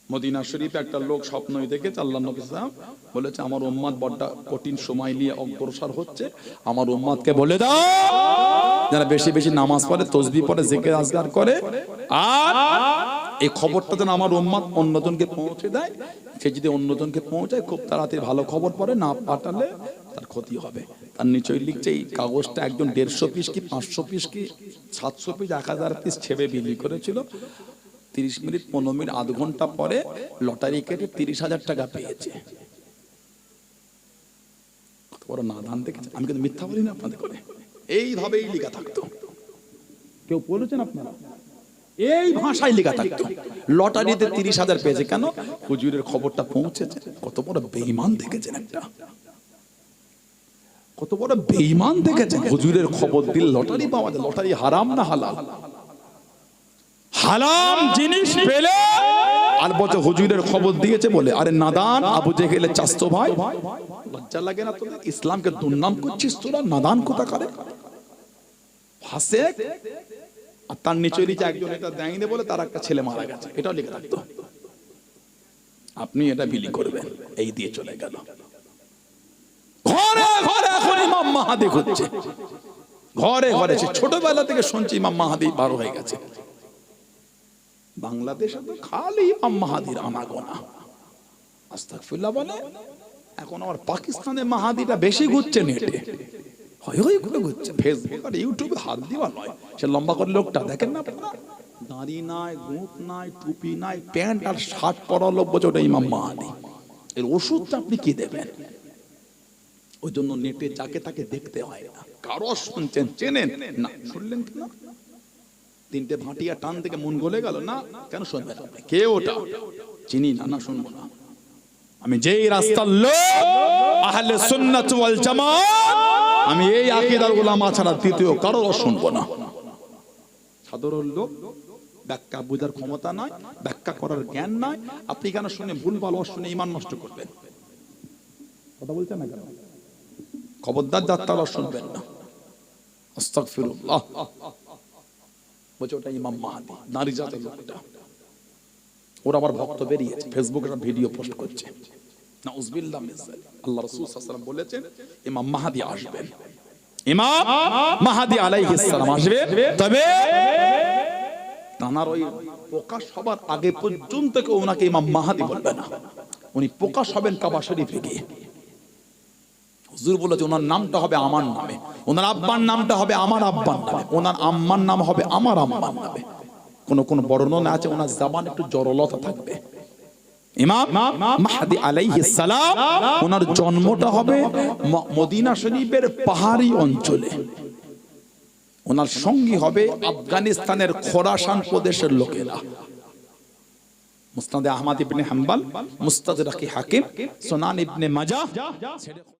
মদিনা শরীফে একটা লোক স্বপ্নই দেখেছে, আল্লাহ নবী সাল্লাল্লাহু আলাইহি ওয়াসাল্লাম বলেছে আমার উম্মত বড় কঠিন সময় নিয়ে অগ্রসর হচ্ছে, আমার উম্মতকে বলে দাও যারা বেশি বেশি নামাজ পড়ে, তাসবিহ পড়ে, জিকির আজকার করে, আর এই খবরটা যেন আমার উম্মত অন্যজনকে পৌঁছে দেয়। সে যদি অন্যজনকে পৌঁছায় খুব তাড়াতাড়ি ভালো খবর পড়ে, না পাঠালে তার ক্ষতি হবে। তার নিচে লিখছে এই কাগজটা একজন 150 পিস কি 500 পিস কি 700 পিস 1000 পিস ছেবে বিলি করেছিল। 30 মিনিট 15 মিনিট আধ ঘন্টা পরে লটারি কেটে 30,000 টাকা পেয়েছে। কত বড় নাদান দেখেছে। আমি কিন্তু মিথ্যা বলি না আপনাদের করে, এইভাবেই লেখা থাকতো। কেউ বলেছেন আপনারা? এই ভাষায় লেখা থাকতো। লটারিতে 30,000 পেয়েছে, কেন? হুজুরের খবরটা পৌঁছেছে। কত বড় বেঈমান দেখেছেন একটা, কত বড় বেঈমান দেখেছেন। হুজুরের খবর দিল লটারি পাওয়া যায়। লটারি হারাম না হালাল? হারাম জিনিস পেলে আর বলছে হুজুরের খবর দিয়েছে বলে। আরে নাদান আবু জেহেলের চাচতো ভাই, লজ্জা লাগে না তোদের? ইসলামকে দুর্নাম করছিস তোরা, নাদান কোথা করে ফাসেক। আর তার নিচে নিচে একজন এটা দেয়নি বলে তার একটা ছেলে মারা গেছে, এটাও লিখে রাখতো। আপনি এটা বিলি করবেন, এই দিয়ে চলে গেল। ঘরে ঘরে এখন ইমাম মাহাদি ঘুরছে, ঘরে ঘরে। ছোটবেলা থেকে শুনছি ইমাম মাহাদি বার হয়ে গেছে। বাংলাদেশে তো খালি ইমাম মাহাদির আনাগোনা। আস্তাগফিরুল্লাহ বলে। এখন আমার পাকিস্তানে মাহাদিটা বেশি ঘুরছে নেটে, হয় হয় করে ঘুরছে। ফেসবুক আর ইউটিউবে হাত দিবা নয়। সে লম্বা করে লোকটা দেখেন না আপনারা, দাড়ি নাই, গোঁফ নাই, টুপি নাই, প্যান্ট আর শার্ট পরা লোক, বলছে ওটা ইমাম মাহাদি। এর ওষুধটা আপনি কি দেবেন? ওই জন্য নেটে যাকে তাকে দেখতে হয় না। কারো শুনছেন, চেনেন না, শুনলেন কিনা? তিনটে ভাটিয়া টান থেকে মন গলে গেল না, কেন শুনবেন? কে ওটা? চিনি না, না শুনবো না। আমি যেই রাস্তার লোক, আহলে সুন্নাত ওয়াল জামাত, আমি এই আকীদার উলামা ছাড়া দ্বিতীয় কারো শুনবো না। সাধারণ লোক, ব্যাখ্যা বোঝার ক্ষমতা নাই, ব্যাখ্যা করার জ্ঞান নাই। আপনি কেন শুনে ভুলভাল শুনে ঈমান নষ্ট করবেন? কথা বলছেন না কেন? খবরদার যাত্রা শুনবেন না। আস্তাগফিরুল্লাহ। বলছে ওটা ইমাম মাহাদি, নারী জাতের লোকটা। ওরা আবার ভক্ত বেরিয়েছে, ফেসবুকে ভিডিও পোস্ট করছে। নাউযুবিল্লাহ মিন যালিক। আল্লাহ রাসূল সাল্লাল্লাহু আলাইহি ওয়াসাল্লাম বলেছেন ইমাম মাহাদি আসবেন, ইমাম মাহাদি আলাইহিস সালাম আসবেন। তবে তানার ওই প্রকাশ হবার আগে পর্যন্ত কেউ ওনাকে ইমাম মাহাদি বলবে না। উনি প্রকাশ হবেন কাবা শরীফে গিয়ে। হুজুর বলেছে ওনার নামটা হবে আমার নামে, ওনার আব্বার নামটা হবে আমার আব্বার নামে, ওনার আম্মার নাম হবে আমার আম্মার নামে। কোন বর্ণনা আছে ওনার জবান একটু জড়লতা থাকবে। ইমাম মাহদি আলাইহিস সালাম, ওনার জন্মটা হবে মদিনা শরীফের পাহাড়ি অঞ্চলে। ওনার সঙ্গী হবে আফগানিস্তানের খোরাসান প্রদেশের লোকেরা। মুসনাদে আহমদ ইবনে হাম্বল, মুস্তাদরাকে হাকিম, সুনান ইবনে মাজাহ।